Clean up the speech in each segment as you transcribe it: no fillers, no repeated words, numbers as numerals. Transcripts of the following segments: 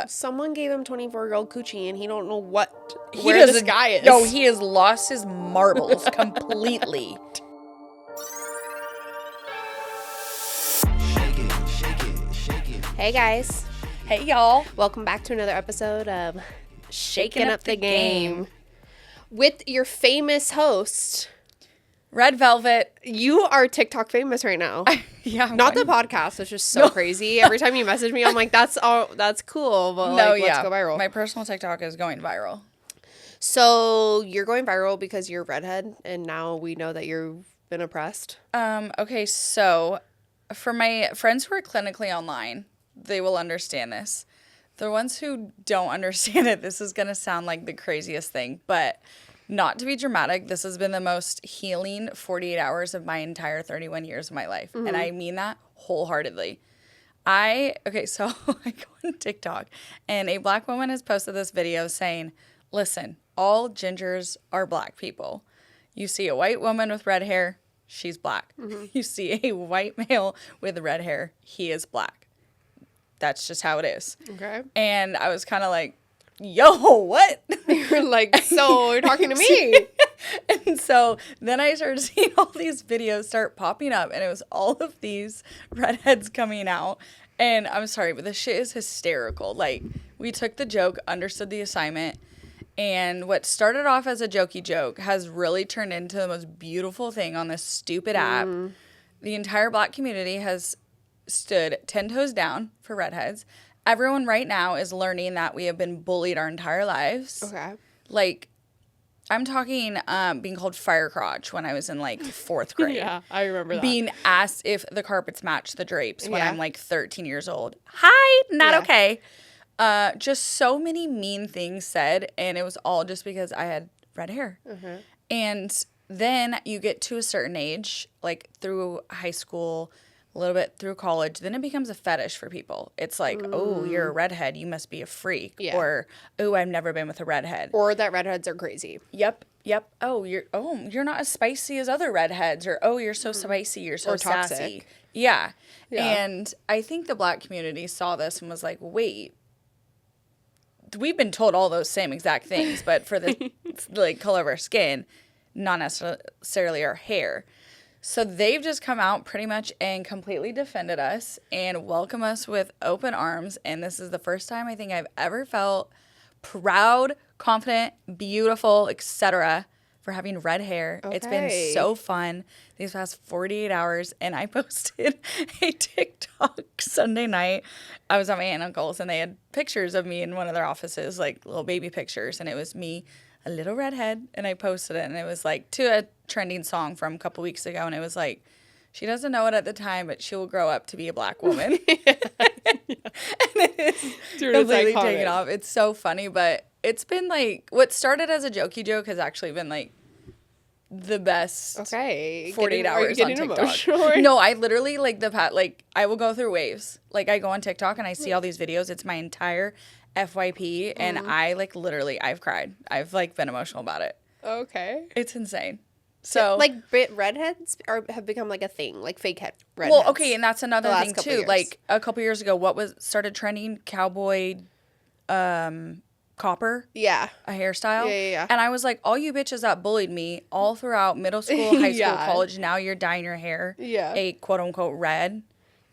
Someone gave him 24-year-old coochie, and he don't know where this guy is. No, he has lost his marbles completely. Hey, guys. Hey, y'all. Welcome back to another episode of Shaking Up the Game. With your famous host... Red Velvet. You are TikTok famous right now. Yeah. Not the podcast, which is so crazy. Every time you message me, I'm like, that's cool, but let's go viral. My personal TikTok is going viral. So you're going viral because you're redhead, and now we know that you've been oppressed. Okay, so for my friends who are clinically online, they will understand this. The ones who don't understand it, this is going to sound like the craziest thing, but... Not to be dramatic, this has been the most healing 48 hours of my entire 31 years of my life. Mm-hmm. And I mean that wholeheartedly. So I go on TikTok, and a black woman has posted this video saying, listen, all gingers are black people. You see a white woman with red hair, she's black. Mm-hmm. You see a white male with red hair, he is black. That's just how it is. Okay. And I was kind of like, yo, what? You're like, so you're talking to me. And so then I started seeing all these videos start popping up, and it was all of these redheads coming out. And I'm sorry, but this shit is hysterical. Like, we took the joke, understood the assignment, and what started off as a jokey joke has really turned into the most beautiful thing on this stupid app. The entire black community has stood 10 toes down for redheads. Everyone right now is learning that we have been bullied our entire lives. Okay. Like, I'm talking being called fire crotch when I was in, like, 4th grade. Yeah, I remember that. Being asked if the carpets match the drapes when I'm, like, 13 years old. Hi, not okay. Just so many mean things said, and it was all just because I had red hair. Mm-hmm. And then you get to a certain age, like, through high school, a little bit through college, then it becomes a fetish for people. It's like, oh, you're a redhead, you must be a freak. Yeah. Or, oh, I've never been with a redhead. Or that redheads are crazy. Yep. Oh, you're not as spicy as other redheads. Or, oh, you're so spicy, you're so sassy. Toxic. Yeah. And I think the black community saw this and was like, wait, we've been told all those same exact things, but for the like color of our skin, not necessarily our hair. So they've just come out pretty much and completely defended us and welcome us with open arms. And this is the first time I think I've ever felt proud, confident, beautiful, etc. for having red hair. Okay. It's been so fun these past 48 hours. And I posted a TikTok Sunday night. I was at my aunt and uncle's, and they had pictures of me in one of their offices, like little baby pictures. And it was me, a little redhead, and I posted it, and it was like to a trending song from a couple weeks ago, and it was like, she doesn't know it at the time, but she will grow up to be a black woman. And it is completely taken off. It's so funny, but it's been like, what started as a jokey joke has actually been like the best 48 hours on TikTok. Emotional? No, I literally I will go through waves. Like, I go on TikTok and I see all these videos. It's my entire FYP, and I I've cried. I've been emotional about it. Okay. It's insane. So redheads have become like a thing, like fake redheads. Well, okay, and that's another thing too. Like a couple years ago, what started trending? Cowboy copper. Yeah. A hairstyle. Yeah. And I was like, all you bitches that bullied me all throughout middle school, high school, college, now you're dyeing your hair a quote unquote red.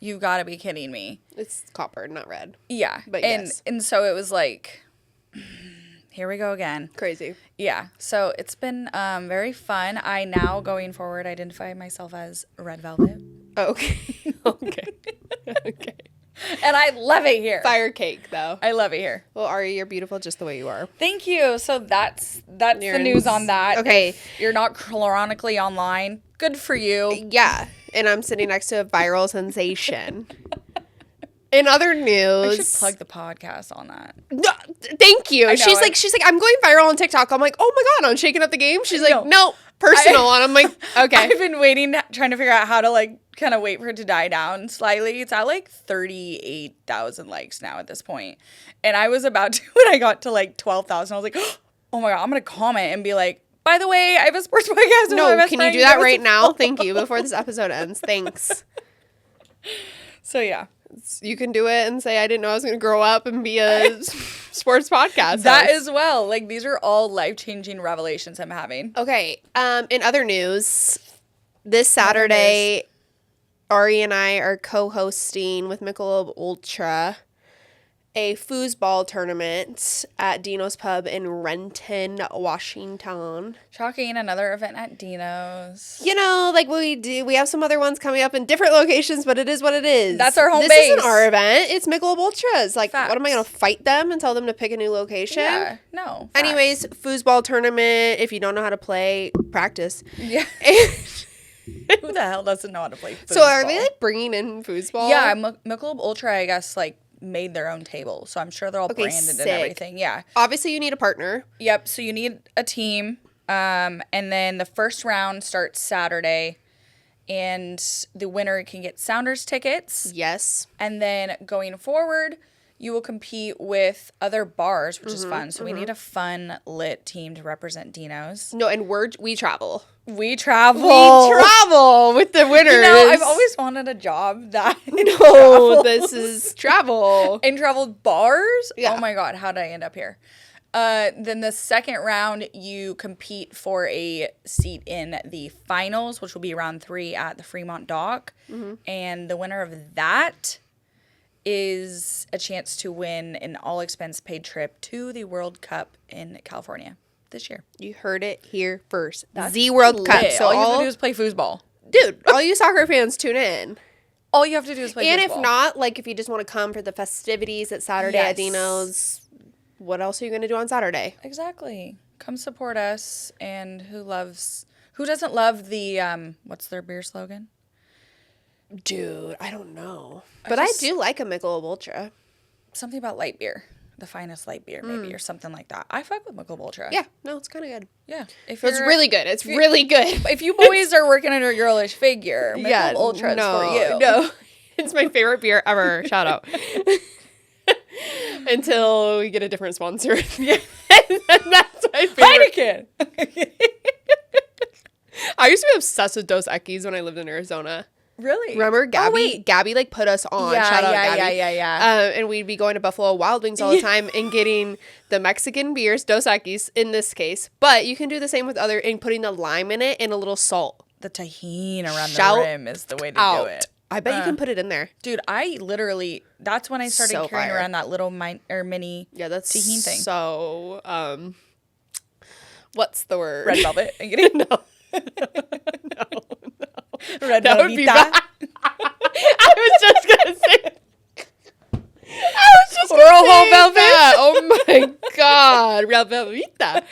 You've got to be kidding me. It's copper, not red. Yeah. But and so it was like, here we go again. Crazy. Yeah. So it's been very fun. I now, going forward, identify myself as Red Velvet. Okay. Okay. And I love it here. Fire cake, though. I love it here. Well, Ari, you're beautiful just the way you are. Thank you. So that's the news on that. Okay. If you're not chronically online, good for you. Yeah. And I'm sitting next to a viral sensation. In other news, I should plug the podcast on that. No, thank you. She's like, I'm going viral on TikTok. I'm like, oh my God, I'm shaking up the game. She's like, no, personal. And I'm like, okay. I've been waiting, trying to figure out how to kind of wait for it to die down slightly. It's at 38,000 likes now at this point. And I was about to, when I got to 12,000, I was like, oh my God, I'm going to comment and be like, by the way, I have a sports podcast. No, can you do that right now? Thank you. Before this episode ends. Thanks. So, yeah. You can do it and say, I didn't know I was going to grow up and be a sports podcast That host. as well. Like, these are all life-changing revelations I'm having. Okay. In other news, this Saturday, Ari and I are co-hosting with Michelob Ultra a foosball tournament at Dino's Pub in Renton, Washington. Shocking, another event at Dino's. You know, like we have some other ones coming up in different locations, but it is what it is. That's our home base. This isn't our event. It's Michelob Ultra's. Like, Facts. what am I going to fight them and tell them to pick a new location? Yeah, no. Anyways, foosball tournament. If you don't know how to play, practice. Yeah. Who the hell doesn't know how to play foosball? So are they like bringing in foosball? Yeah, Michelob Ultra, I guess, like made their own table, so I'm sure they're all branded sick. and everything. Yeah. Obviously, you need a partner. Yep. So you need a team, and then the first round starts Saturday, and the winner can get Sounders tickets. Yes. And then going forward, you will compete with other bars, which is fun. So we need a fun, lit team to represent Dino's. No, and we travel. We travel. We travel with the winners. You know, I've always wanted a job that this is travel. and traveled bars. Yeah. Oh my God, how did I end up here? Then the second round, you compete for a seat in the finals, which will be round 3 at the Fremont Dock. And the winner of that is a chance to win an all-expense-paid trip to the World Cup in California this year. You heard it here first. The World Cup. Lit. So all you have to do is play foosball. dude, all you soccer fans, tune in. All you have to do is play And foosball. if not, like if you just want to come for the festivities at Saturday at Yes. Dino's, what else are you going to do on Saturday? Exactly. Come support us. And who doesn't love the, what's their beer slogan? Dude, I don't know. But I do like a Michelob Ultra. Something about light beer. The finest light beer, maybe, or something like that. I fuck with Michelob Ultra. Yeah, no, it's kind of good. Yeah. It's really good. It's really good. If you boys are working on your girlish figure, Michelob Ultra is for you. No, it's my favorite beer ever. Shout out. Until we get a different sponsor. Yeah. That's my favorite. Heineken! I used to be obsessed with Dos Equis when I lived in Arizona. Really? Remember Gabby? Oh, wait. Gabby like put us on. Yeah, Shout out Gabby. yeah. And we'd be going to Buffalo Wild Wings all the time and getting the Mexican beers, Dos Equis in this case. But you can do the same with other and putting the lime in it and a little salt. The tahini around Shout the rim is the way to out. do it. I bet you can put it in there. Dude, I literally, that's when I started So carrying fire. around that little mini Yeah, that's tahini thing. So, what's the word? Red velvet. No. No. Red That would be velvet. bad. I was just going to say Rojo velvet. that. Oh my God. Real velveta.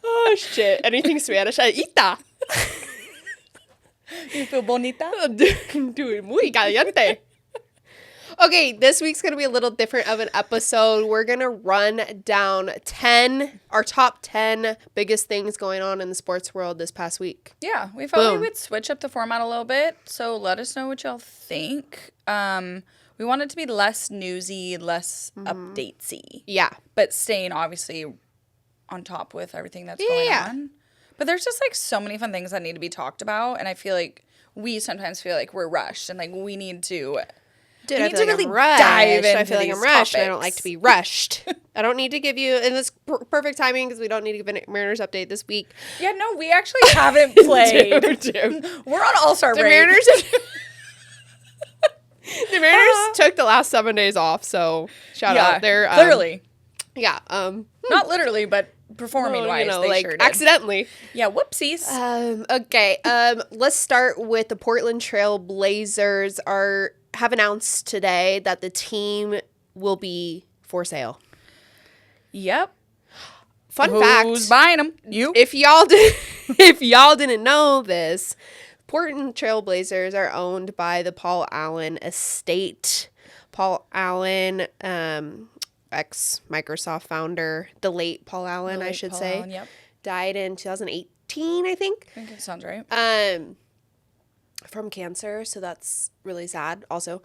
Oh shit. Anything Spanish? Ita. You feel bonita? Dude, muy caliente. Okay, this week's going to be a little different of an episode. We're going to run down our top 10 biggest things going on in the sports world this past week. Yeah, we thought Boom. we would switch up the format a little bit, so let us know what y'all think. We want it to be less newsy, less updatesy, Yeah. but staying obviously on top with everything that's going on. But there's just like so many fun things that need to be talked about, and I feel like we sometimes feel like we're rushed and like we need to. Dude, we I need feel to like really I'm rushed. dive into I feel like these I'm rushed. And I don't topics. like to be rushed. I don't need to give you, and this perfect timing because we don't need to give a Mariners update this week. Yeah, no, we actually haven't played. Dude. We're on All-Star The break. Mariners. The Mariners took the last 7 days off, so shout out. They're clearly. Yeah. Not literally, but performing-wise, they like sure did. accidentally. Yeah, whoopsies. Okay. Let's start with the Portland Trail Blazers have announced today that the team will be for sale. Yep. Fun Who's fact. buying them? You? If y'all didn't know this, Portland Trail Blazers are owned by the Paul Allen estate. Paul Allen, ex-Microsoft founder, the late Paul Allen, I should say, Yep. died in 2018, I think. I think it sounds right. From cancer, so that's really sad also.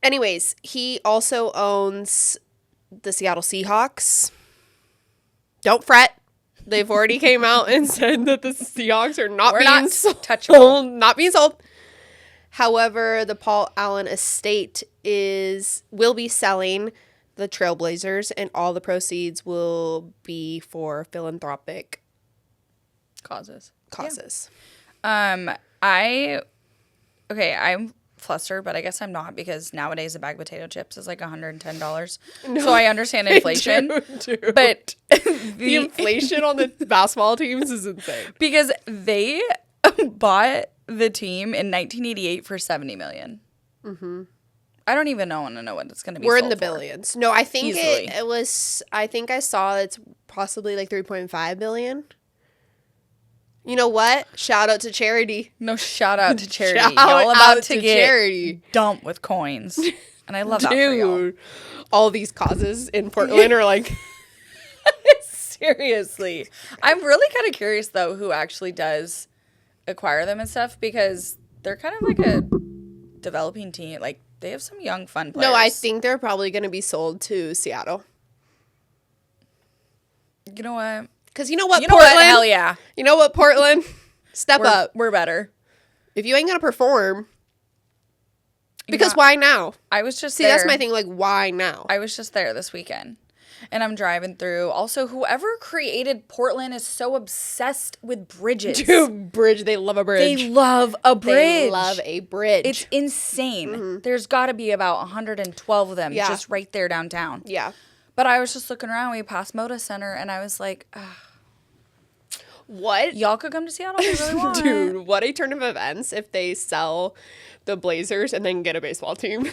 Anyways, he also owns the Seattle Seahawks. Don't fret. They've already came out and said that the Seahawks are not We're being not sold. touchable. Not being sold. However, the Paul Allen estate will be selling the Trailblazers, and all the proceeds will be for philanthropic causes. Yeah. I'm flustered, but I guess I'm not, because nowadays a bag of potato chips is like $110. No, so I understand inflation. Dude. But the inflation on the basketball teams is insane. Because they bought the team in 1988 for $70 million. Mm-hmm. I don't even want to know what it's going to be. We're in the for. billions. No, I think Easily. it was. I think I saw it's possibly like 3.5 billion. You know what? Shout out to charity. No, shout out to charity. Shout Y'all about out to to get charity. dumped with coins, and I love that for y'all. Dude, all these causes in Portland are like. Seriously, I'm really kind of curious though who actually does acquire them and stuff, because they're kind of like a developing team. Like, they have some young fun players. No, I think they're probably going to be sold to Seattle. You know what? Because you know what, You know Portland? what? Hell yeah. You know what, Portland? Step up. We're better. If you ain't going to perform, because Yeah. why now? I was just See, there. that's my thing. Like, why now? I was just there this weekend, and I'm driving through. Also, whoever created Portland is so obsessed with bridges. Dude, bridge. They love a bridge. They love a bridge. They love a bridge. It's insane. There's got to be about 112 of them just right there downtown. Yeah. But I was just looking around. We passed Moda Center, and I was like, What? y'all could come to Seattle if you really want. Dude, what a turn of events if they sell the Blazers and then get a baseball team.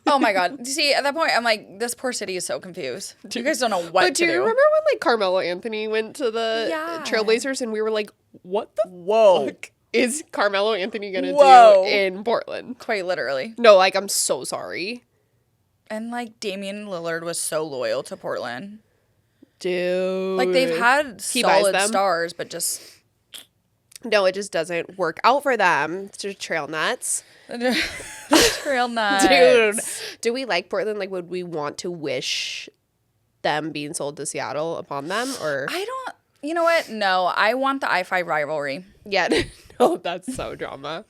Oh, my God. See, at that point, I'm like, this poor city is so confused. You guys don't know what But to do you remember when, like, Carmelo Anthony went to the Yeah. Trailblazers and we were like, what the Whoa. fuck is Carmelo Anthony going to Whoa. do in Portland? Quite literally. No, like, I'm so sorry. And, like, Damian Lillard was so loyal to Portland. Dude. Like, they've had He buys solid them. stars, but just... No, it just doesn't work out for them. It's just trail nuts. Trail nuts. Dude, do we like Portland? Like, would we want to wish them being sold to Seattle upon them? Or I don't... You know what? No, I want the I-5 rivalry. yeah, no, that's so drama.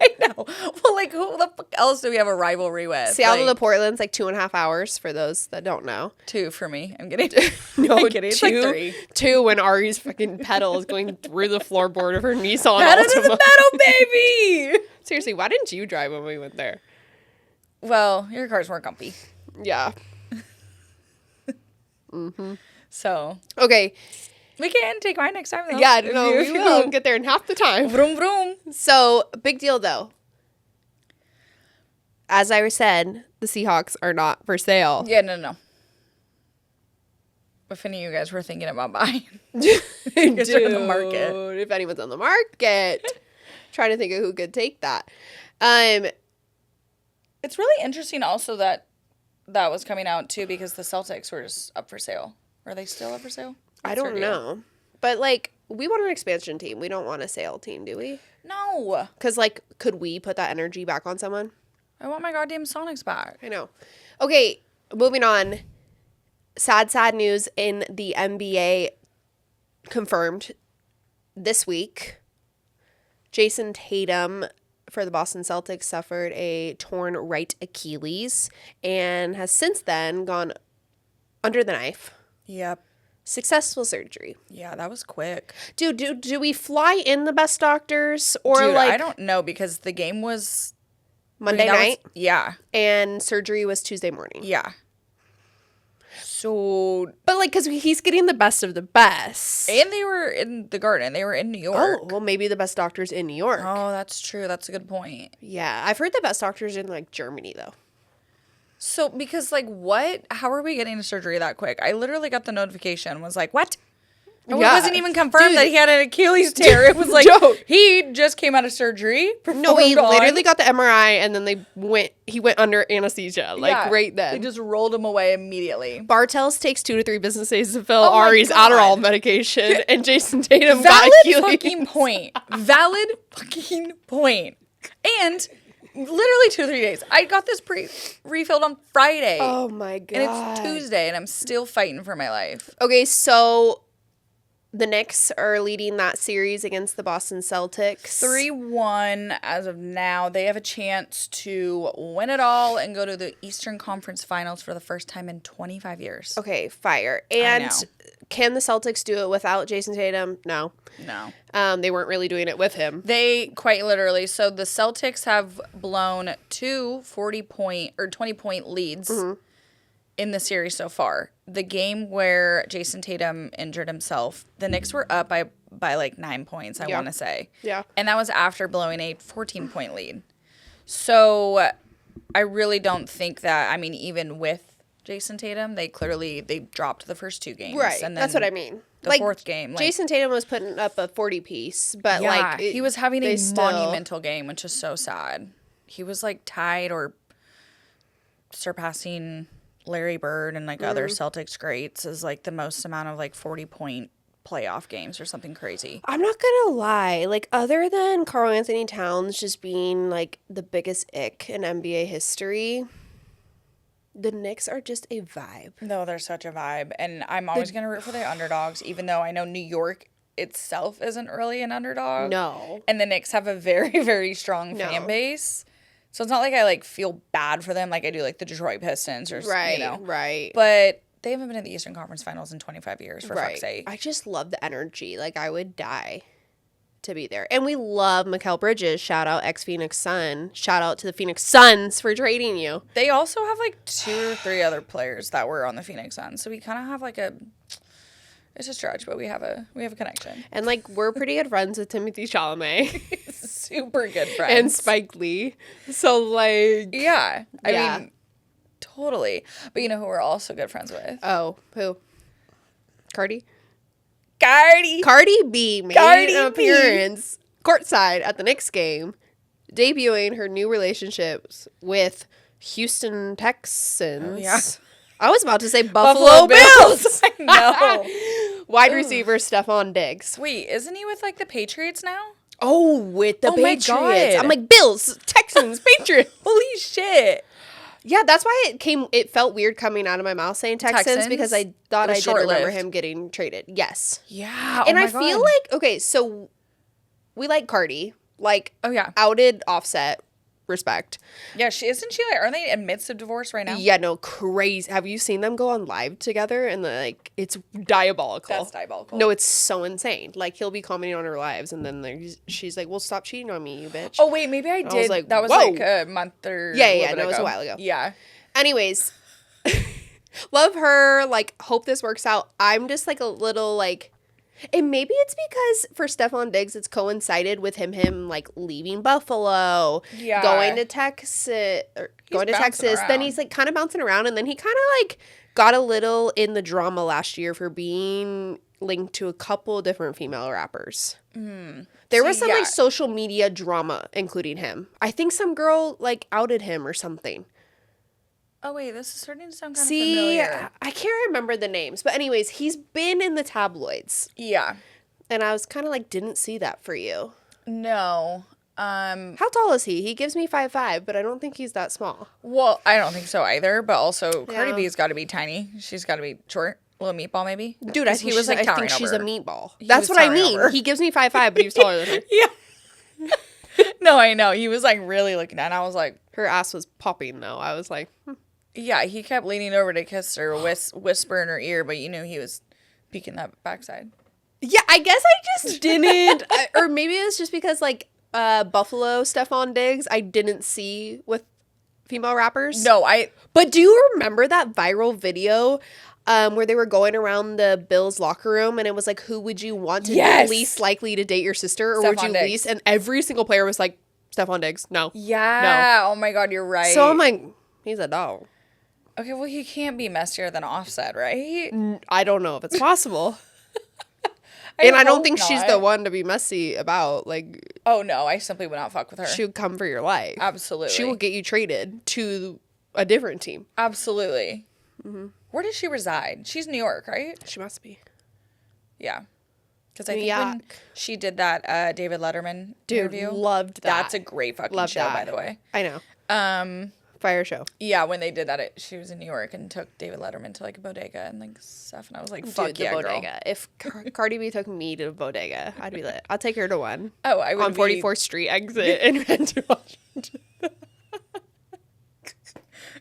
I know. Well, like, who the fuck else do we have a rivalry with? Seattle like, to Portland's like 2.5 hours for those that don't know. 2 for me. I'm kidding. No, I'm kidding. It's like 3. Two when Ari's fucking pedal is going through the floorboard of her Nissan Pedal to the Altima. metal, baby! Seriously, why didn't you drive when we went there? Well, your cars weren't comfy. Yeah. So, Okay. we can take mine next time, though. Yeah, If no, you- we will get there in half the time. Vroom, vroom. So, big deal though. As I said, the Seahawks are not for sale. Yeah, no. If any of you guys were thinking about buying, Dude, guys are on the market. if anyone's on the market, trying to think of who could take that. it's really interesting also that was coming out, too, because the Celtics were just up for sale. Are they still up for sale? I What's their don't deal? know. But, like, we want an expansion team. We don't want a sale team, do we? No. Because, like, could we put that energy back on someone? I want my goddamn Sonics back. I know. Okay, moving on. Sad news in the NBA confirmed this week. Jason Tatum for the Boston Celtics suffered a torn right Achilles and has since then gone under the knife. Yep. Successful surgery. Yeah, that was quick. Dude, do we fly in the best doctors or Dude, like I don't know, because the game was Monday that night yeah. and surgery was Tuesday morning? Yeah. So, But like, because he's getting the best of the best. and they were in the Garden. They were in New York. Oh, well, maybe the best doctors in New York. Oh, that's true. That's a good point. Yeah, I've heard the best doctors in like Germany though. So, because like, what? How are we getting a surgery that quick? I literally got the notification. Was like, what? And Yeah. It wasn't even confirmed Dude. that he had an Achilles tear. It was like Dude. he just came out of surgery. No, he performed on- literally got the MRI and then he went under anesthesia like Yeah. right then. They just rolled him away immediately. Bartels takes 2 to 3 business days to fill Oh my Ari's God. Adderall medication, and Jason Tatum got Valid Achilles. fucking point. Valid fucking point. And literally 2 or 3 days. I got this refilled on Friday. Oh my God. And it's Tuesday, and I'm still fighting for my life. Okay, so The Knicks are leading that series against the Boston Celtics. 3-1 as of now. They have a chance to win it all and go to the Eastern Conference Finals for the first time in 25 years. Okay, fire. And can the Celtics do it without Jason Tatum? No. They weren't really doing it with him. They quite literally. So the Celtics have blown 2 40-point or 20-point leads in the series so far. The game where Jason Tatum injured himself, the Knicks were up by like 9 points, I want to say. Yeah. And that was after blowing a 14-point lead. So I really don't think that, I mean, even with Jason Tatum, they dropped the first 2 games. Right. And then that's what I mean. The fourth game. Jason Tatum was putting up a 40-piece, but he was having a monumental game, which is so sad. He was like tied or surpassing Larry Bird and like other Celtics greats as like the most amount of like 40-point playoff games or something crazy. I'm not gonna lie, like other than Karl Anthony Towns just being like the biggest ick in NBA history, the Knicks are just a vibe. No, they're such a vibe, and I'm always gonna root for the underdogs, even though I know New York itself isn't really an underdog. No, and the Knicks have a very, very strong fan base. So it's not like I, like, feel bad for them like I do, like, the Detroit Pistons or, you know. Right. But they haven't been in the Eastern Conference Finals in 25 years, for fuck's sake. I just love the energy. Like, I would die to be there. And we love Mikal Bridges. Shout out ex-Phoenix Sun. Shout out to the Phoenix Suns for trading you. They also have, like, 2 or 3 other players that were on the Phoenix Suns. So we kind of have, like, a... It's a stretch, but we have a connection. And, like, we're pretty good friends with Timothy Chalamet. Super good friends. And Spike Lee. So, like... Yeah. I mean, totally. But you know who we're also good friends with? Oh, who? Cardi B made an appearance courtside at the Knicks game, debuting her new relationships with Houston Texans. Oh, yeah. I was about to say Buffalo Bills. I know. Wide receiver Stephon Diggs. Wait, isn't he with like the Patriots now? Oh, with the Patriots. My God. I'm like, Bills, Texans, Patriots. Holy shit. Yeah, that's why it felt weird coming out of my mouth saying Texans because I thought I did remember him getting traded. Yes. Yeah. And I feel like, okay, so we like Cardi. Like, outed Offset. Respect. Yeah, isn't she like, are they in midst of divorce right now? Yeah, no, crazy. Have you seen them go on live together? And like, it's diabolical. That's diabolical. No, it's so insane. Like, he'll be commenting on her lives, and then she's like, well, stop cheating on me, you bitch. Oh, wait, maybe I did. Was like, that was whoa. like a month or Yeah, no, it was a while ago. Yeah. Anyways, love her. Like, hope this works out. I'm just like a little like, and maybe it's because for Stephon Diggs, it's coincided with him like leaving Buffalo, going to Texas, around. Then he's like kind of bouncing around, and then he kind of like got a little in the drama last year for being linked to a couple different female rappers. There was some like social media drama, including him. I think some girl like outed him or something. Oh, wait, this is starting to sound kind of familiar. I can't remember the names. But anyways, he's been in the tabloids. Yeah. And I was kind of like, didn't see that for you. No. How tall is he? He gives me 5'5", but I don't think he's that small. Well, I don't think so either. But also, Cardi B's got to be tiny. She's got to be short. A little meatball, maybe? Dude, I think she's a meatball. He That's what I mean. Over. He gives me 5'5", but he was taller than her. Yeah. No, I know. He was like really looking at it. And I was like... Her ass was popping, though. I was like... Yeah, he kept leaning over to kiss her, whisper in her ear, but you knew he was peeking that backside. Yeah, I guess I just didn't. Or maybe it was just because, like, Buffalo Stephon Diggs, I didn't see with female rappers. No, But do you remember that viral video where they were going around the Bills locker room and it was like, who would you want to be least likely to date your sister? Or would you least? And every single player was like, Stephon Diggs, no. Yeah. No. Oh, my God, you're right. So I'm like, he's a dog. Okay, well, he can't be messier than Offset, right? I don't know if it's possible. I don't think she's the one to be messy about. Like, oh, no, I simply would not fuck with her. She would come for your life. Absolutely. She will get you traded to a different team. Absolutely. Mm-hmm. Where does she reside? She's New York, right? She must be. Yeah. Because I think when she did that David Letterman interview. Loved that. That's a great fucking show, by the way. I know. Fire show. Yeah, when they did that, she was in New York and took David Letterman to like a bodega and like stuff, and I was like, "Fuck Dude, yeah, the bodega. girl!" If Cardi B took me to a bodega, I'd be lit. I'll take her to one. Oh, I would on 44th Street exit in Renton, Washington.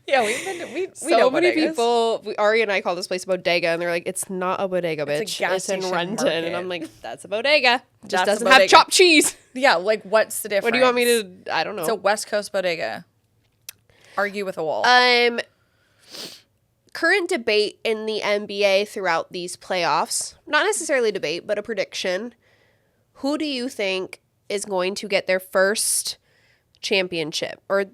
Yeah, we So know many bodegas. people. Ari and I call this place a bodega, and they're like, "It's not a bodega, bitch. It's a gas in station Renton." market. And I'm like, "That's a bodega. Just That's a doesn't have bodega. chopped cheese." Yeah, like what's the difference? What do you want me to? I don't know. It's a West Coast bodega. Argue with a wall. Current debate in the NBA throughout these playoffs. Not necessarily debate, but a prediction. Who do you think is going to get their first championship or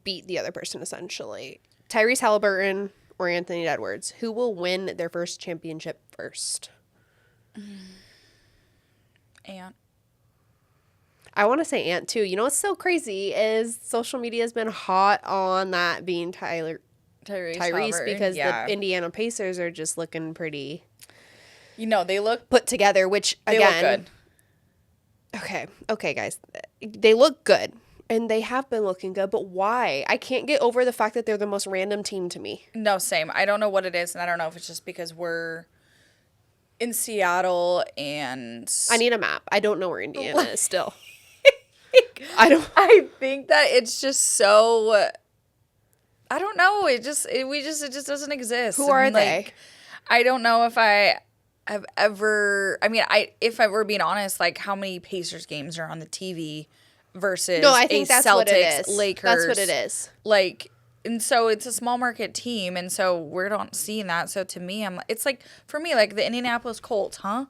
beat the other person, essentially? Tyrese Halliburton or Anthony Edwards? Who will win their first championship first? Ant. I want to say Ant, too. You know what's so crazy is social media has been hot on that being Tyrese Halliburton, because yeah. the Indiana Pacers are just looking pretty You know, they look put together, which, they again... look good. Okay, guys. They look good. And they have been looking good, but why? I can't get over the fact that they're the most random team to me. No, same. I don't know what it is, and I don't know if it's just because we're in Seattle and I need a map. I don't know where Indiana is still. I don't. I think that it's just so I don't know. It just doesn't exist. Who are And, they? like, I don't know if I have ever. I mean, if I were being honest, like how many Pacers games are on the TV versus No, I think that's Celtics, what it is. Lakers. That's what it is. Like, and so it's a small market team, and so we're not seeing that. So to me, it's like for me, like the Indianapolis Colts, huh?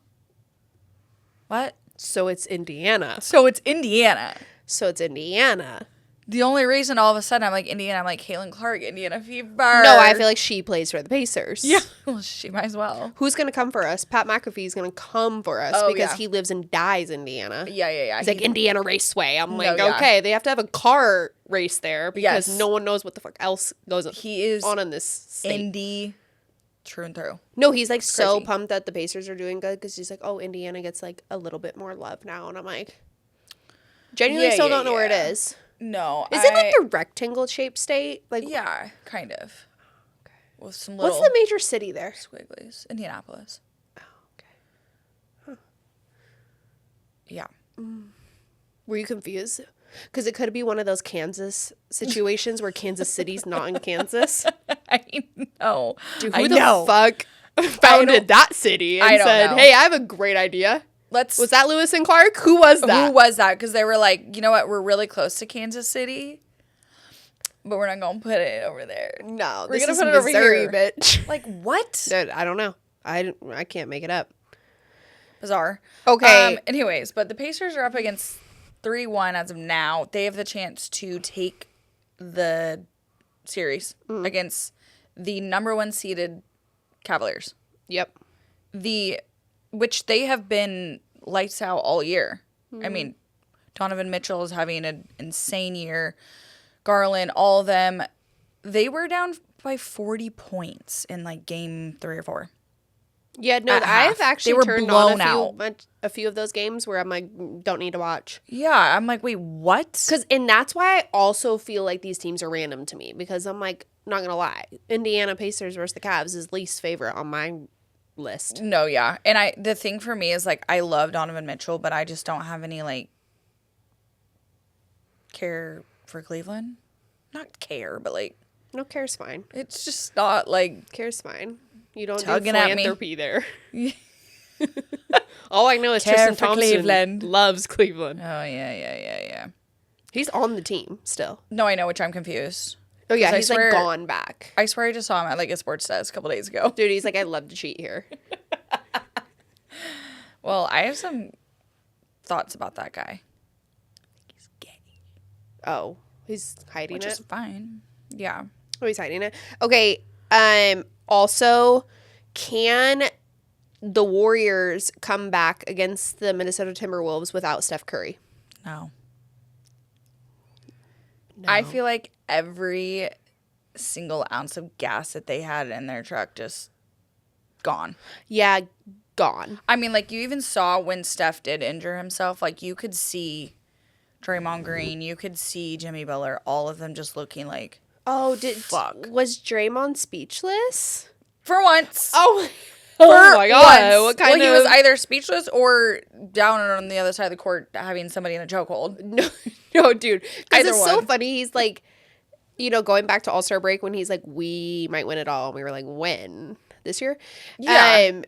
What? So it's Indiana. So it's Indiana. So it's Indiana. The only reason all of a sudden I'm like Indiana, I'm like Caitlin Clark, Indiana Fever. No, I feel like she plays for the Pacers. Yeah, well, she might as well. Who's going to come for us? Pat McAfee's going to come for us because he lives and dies Indiana. Yeah. He's like, Indiana Raceway. I'm like, yeah. okay, they have to have a car race there because Yes. no one knows what the fuck else goes He is on in this state. Indy through and through. No, he's like so crazy. pumped that the Pacers are doing good because he's like, oh, Indiana gets like a little bit more love now. And I'm like, genuinely still don't know where it is. No. Is it like the rectangle shaped state? Like, Yeah, kind of. Okay. With some little what's the major city there? squigglies. Indianapolis. Oh, okay. Huh. Yeah. Were you confused? Because it could be one of those Kansas situations where Kansas City's not in Kansas. I know. Dude, I who the know. fuck founded that city and I don't said, know. hey, I have a great idea? Was that Lewis and Clark? Who was that? Who was that? Because they were like, you know what? We're really close to Kansas City, but we're not going to put it over there. No, We're this gonna is put it over Missouri, here. bitch. Like, what? Dude, I don't know. I can't make it up. Bizarre. Okay. Anyways, but the Pacers are up against 3-1 as of now. They have the chance to take the series against the number 1 seeded Cavaliers. Yep. Which they have been lights out all year. I mean, Donovan Mitchell is having an insane year. Garland, all of them. They were down by 40 points in like game 3 or 4. Yeah, no, At I've half. actually They were turned blown on a few of those games where I'm like, don't need to watch. Yeah, I'm like, wait, what? And that's why I also feel like these teams are random to me because I'm like, not gonna lie, Indiana Pacers versus the Cavs is least favorite on my list. No, yeah. And the thing for me is like I love Donovan Mitchell, but I just don't have any like care for Cleveland. Not care, but like No, care's fine. it's just not like Care's fine. You don't do Tugging at me. philanthropy there. All I know is Care Tristan for Thompson Cleveland. loves Cleveland. Oh yeah. He's on the team still. No, I know, which I'm confused. Oh yeah, 'Cause I he's swear- like gone back. I swear I just saw him at like a sports desk a couple days ago. Dude, he's like, I love to cheat here. Well, I have some thoughts about that guy. He's gay. Oh, he's hiding Which it. is fine. Yeah. Oh, he's hiding it. Okay. Also, can the Warriors come back against the Minnesota Timberwolves without Steph Curry? No. No. I feel like every single ounce of gas that they had in their truck just gone. Yeah, gone. I mean, like, you even saw when Steph did injure himself, like, you could see Draymond Green, you could see Jimmy Butler, all of them just looking like, Oh, fuck. Was Draymond speechless? For once. Oh, Oh my God. What kind he was either speechless or down on the other side of the court having somebody in a chokehold. No, dude. Because Either it's so one. funny. He's like, going back to All-Star break when he's like, we might win it all. And we were like, when? This year? Yeah.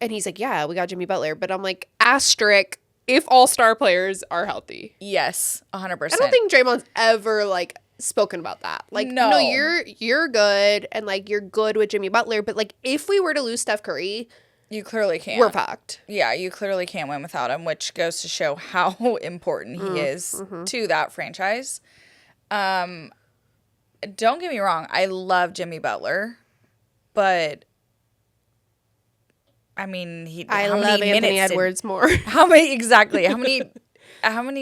And he's like, yeah, we got Jimmy Butler. But I'm like, asterisk, if all-star players are healthy. Yes, 100%. I don't think Draymond's ever, like, spoken about that. Like, no, you're good. And, like, you're good with Jimmy Butler. But, like, if we were to lose Steph Curry, you clearly can't. We're fucked. Yeah, you clearly can't win without him, which goes to show how important he is to that franchise. Don't get me wrong. I love Jimmy Butler. But, I mean, I love Anthony Edwards more. How many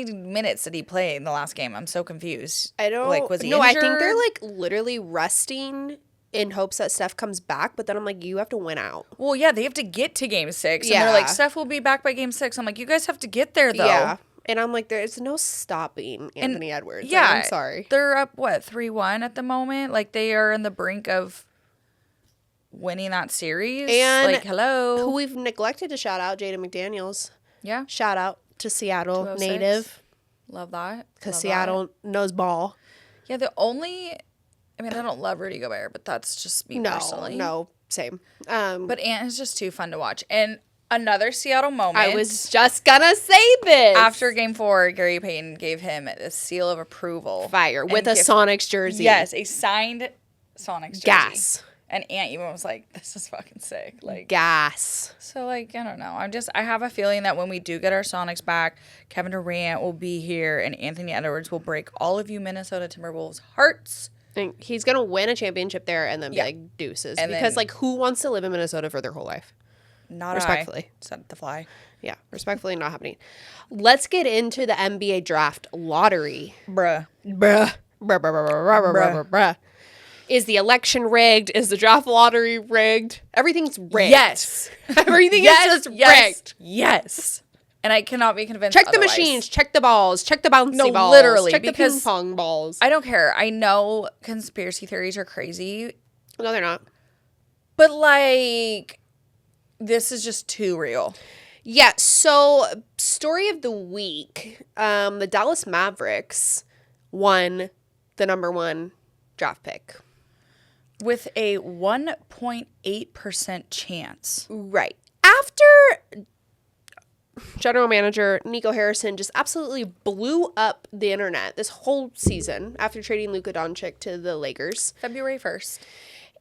minutes did he play in the last game? I'm so confused. I don't. Like, was he No, injured? I think they're like literally resting in hopes that Steph comes back. But then I'm like, you have to win out. Well, yeah, they have to get to game 6. Yeah. And they're like, Steph will be back by game 6. I'm like, you guys have to get there though. Yeah. And I'm like, there's no stopping Anthony Edwards. Yeah, like, I'm sorry. They're up 3-1 at the moment. Like, they are in the brink of winning that series. And like, hello. Who we've neglected to shout out, Jaden McDaniels. Yeah. Shout out to Seattle 206. native. Love that. Because Seattle knows ball. Yeah, I don't love Rudy Gobert, but that's just me personally. No, same. But Ant is just too fun to watch. And another Seattle moment. I was just gonna say this. After game 4, Gary Payton gave him a seal of approval. Fire. With a Sonics jersey. Yes, a signed Sonics jersey. Gas. And Ant even was like, this is fucking sick. Like, gas. So, like, I don't know. I have a feeling that when we do get our Sonics back, Kevin Durant will be here and Anthony Edwards will break all of you Minnesota Timberwolves hearts. And he's going to win a championship there and then be like deuces. And because, like, who wants to live in Minnesota for their whole life? Not respectfully. Said the fly. Yeah, respectfully not happening. Let's get into the NBA draft lottery. Bruh. Is the election rigged? Is the draft lottery rigged? Everything's rigged. Yes. Everything is just rigged. Yes. And I cannot be convinced Check otherwise. the machines. Check the balls. Check the bouncy balls. Literally. Check because the ping pong balls. I don't care. I know conspiracy theories are crazy. No, they're not. But, like, this is just too real. Yeah, so story of the week. The Dallas Mavericks won the number 1 draft pick. With a 1.8% chance. Right. After general manager Nico Harrison just absolutely blew up the internet this whole season after trading Luka Doncic to the Lakers. February 1st.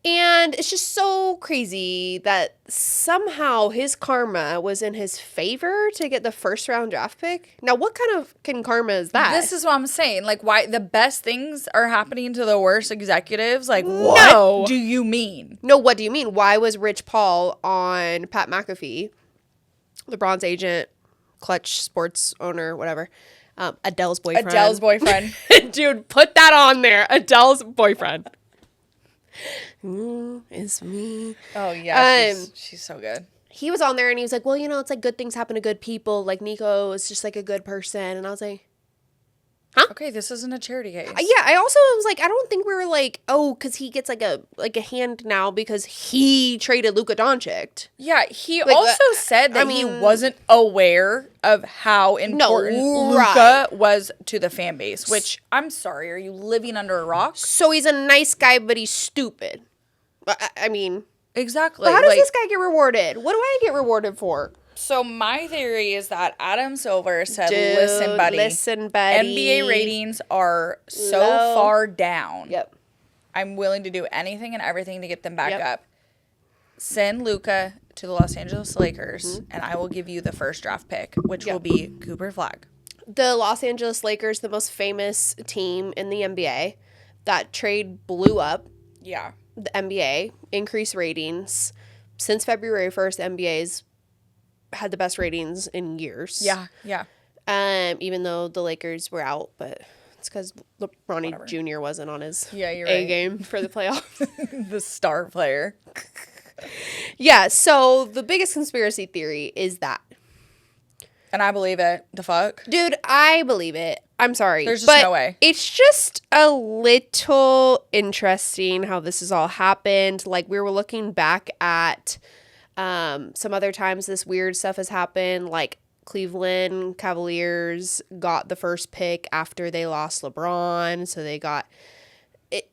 And it's just so crazy that somehow his karma was in his favor to get the first round draft pick. Now, what kind of karma is that? This is what I'm saying. Like, why the best things are happening to the worst executives? Like, what do you mean? No, what do you mean? Why was Rich Paul on Pat McAfee, LeBron's agent, Clutch Sports owner, whatever, Adele's boyfriend? Adele's boyfriend. Dude, put that on there. Adele's boyfriend. It's me. Oh, yeah. She's so good. He was on there and he was like, well, it's like good things happen to good people. Like Nico is just like a good person. And I was like, huh? Okay, this isn't a charity case. Yeah, I also was like, I don't think we were like, oh, because he gets like a hand now because he traded Luka Doncic. Yeah, he also said that he wasn't aware of how important Luka was to the fan base, which, I'm sorry, are you living under a rock? So he's a nice guy, but he's stupid. I mean. Exactly. But how does this guy get rewarded? What do I get rewarded for? So my theory is that Adam Silver said, listen, buddy. NBA ratings are so far down. Yep. I'm willing to do anything and everything to get them back up. Send Luka to the Los Angeles Lakers, and I will give you the first draft pick, which will be Cooper Flag. The Los Angeles Lakers, the most famous team in the NBA. That trade blew up. Yeah. The NBA, increased ratings. Since February 1st, the NBA's had the best ratings in years. Yeah, yeah. Even though the Lakers were out, but it's because Ronnie Jr. wasn't on his A game for the playoffs. The star player. Yeah, so the biggest conspiracy theory is that And I believe it. The fuck? Dude, I believe it. I'm sorry. There's just no way. It's just a little interesting how this has all happened. Like, we were looking back at some other times this weird stuff has happened. Like, Cleveland Cavaliers got the first pick after they lost LeBron. So they got it.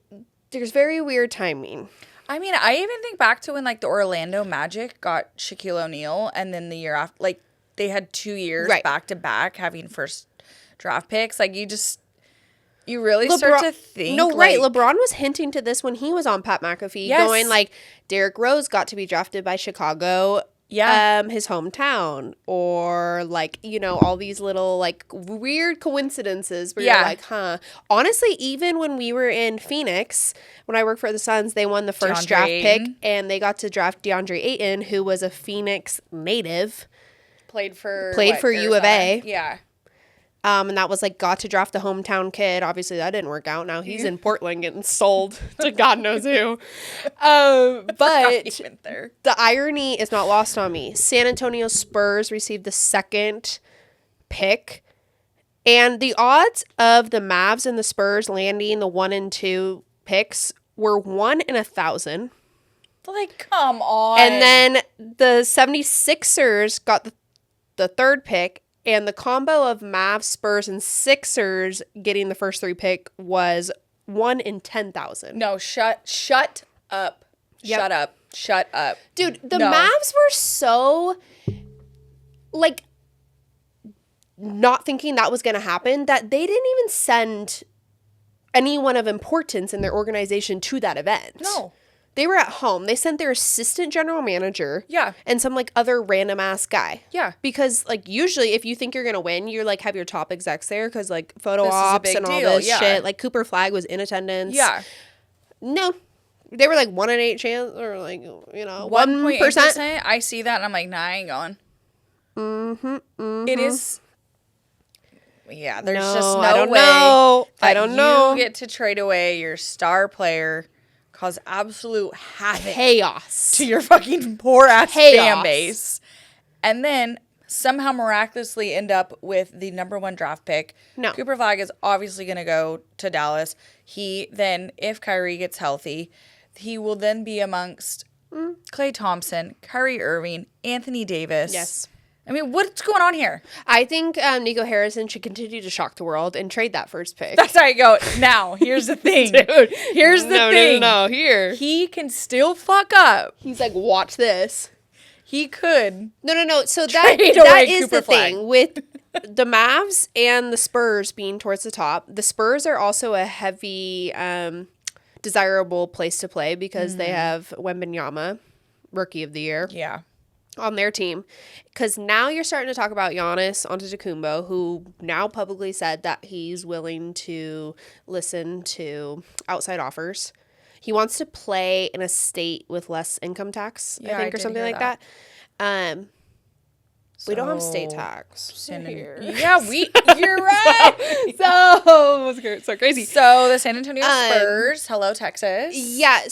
There's very weird timing. I mean, I even think back to when, like, the Orlando Magic got Shaquille O'Neal, and then the year after, like, they had 2 years back to back having first draft picks. Like, you really start to think. No, right. LeBron was hinting to this when he was on Pat McAfee, going like, Derrick Rose got to be drafted by Chicago. Yeah. His hometown, or like, you know, all these little like weird coincidences where you're like, huh. Honestly, even when we were in Phoenix, when I worked for the Suns, they won the first draft pick and they got to draft DeAndre Ayton, who was a Phoenix native. Played for U of A. Yeah. And that was like, got to draft the hometown kid. Obviously, that didn't work out. Now he's in Portland getting sold to God knows who. But the irony is not lost on me. San Antonio Spurs received the second pick. And the odds of the Mavs and the Spurs landing the 1 and 2 picks were 1 in 1,000. Like, come on. And then the 76ers got the third pick. And the combo of Mavs, Spurs, and Sixers getting the first 3 pick was 1 in 10,000. No, shut up. Yep. Shut up. Dude, the Mavs were so, like, not thinking that was going to happen that they didn't even send anyone of importance in their organization to that event. No. They were at home. They sent their assistant general manager. Yeah. And some, like, other random ass guy. Yeah. Because, like, usually if you think you're going to win, you're, like, have your top execs there because, like, photo ops and all this shit. Like, Cooper Flagg was in attendance. Yeah. No. They were, like, 1 in 8 chance or, like, you know, 1%. I see that and I'm like, nah, I ain't going. Mm-hmm. It is. Yeah, there's just no way I don't know. You get to trade away your star player, cause absolute havoc, chaos to your fucking poor ass fan base, and then somehow miraculously end up with the number 1 draft pick. No, Cooper Flagg is obviously going to go to Dallas. He then, if Kyrie gets healthy, he will then be amongst Klay Thompson, Kyrie Irving, Anthony Davis. Yes. I mean, what's going on here? I think Nico Harrison should continue to shock the world and trade that first pick. That's how I go. Now, here's the thing. Dude, here's the thing. No, here. He can still fuck up. He's like, watch this. He could. No. So that is the thing with the Mavs and the Spurs being towards the top. The Spurs are also a heavy, desirable place to play because they have Wembanyama, Rookie of the Year. Yeah. On their team, because now you're starting to talk about Giannis Antetokounmpo, who now publicly said that he's willing to listen to outside offers. He wants to play in a state with less income tax, I think, or something like that. We don't have state tax here. Yeah, you're right. so crazy. So the San Antonio Spurs, hello Texas. Yeah,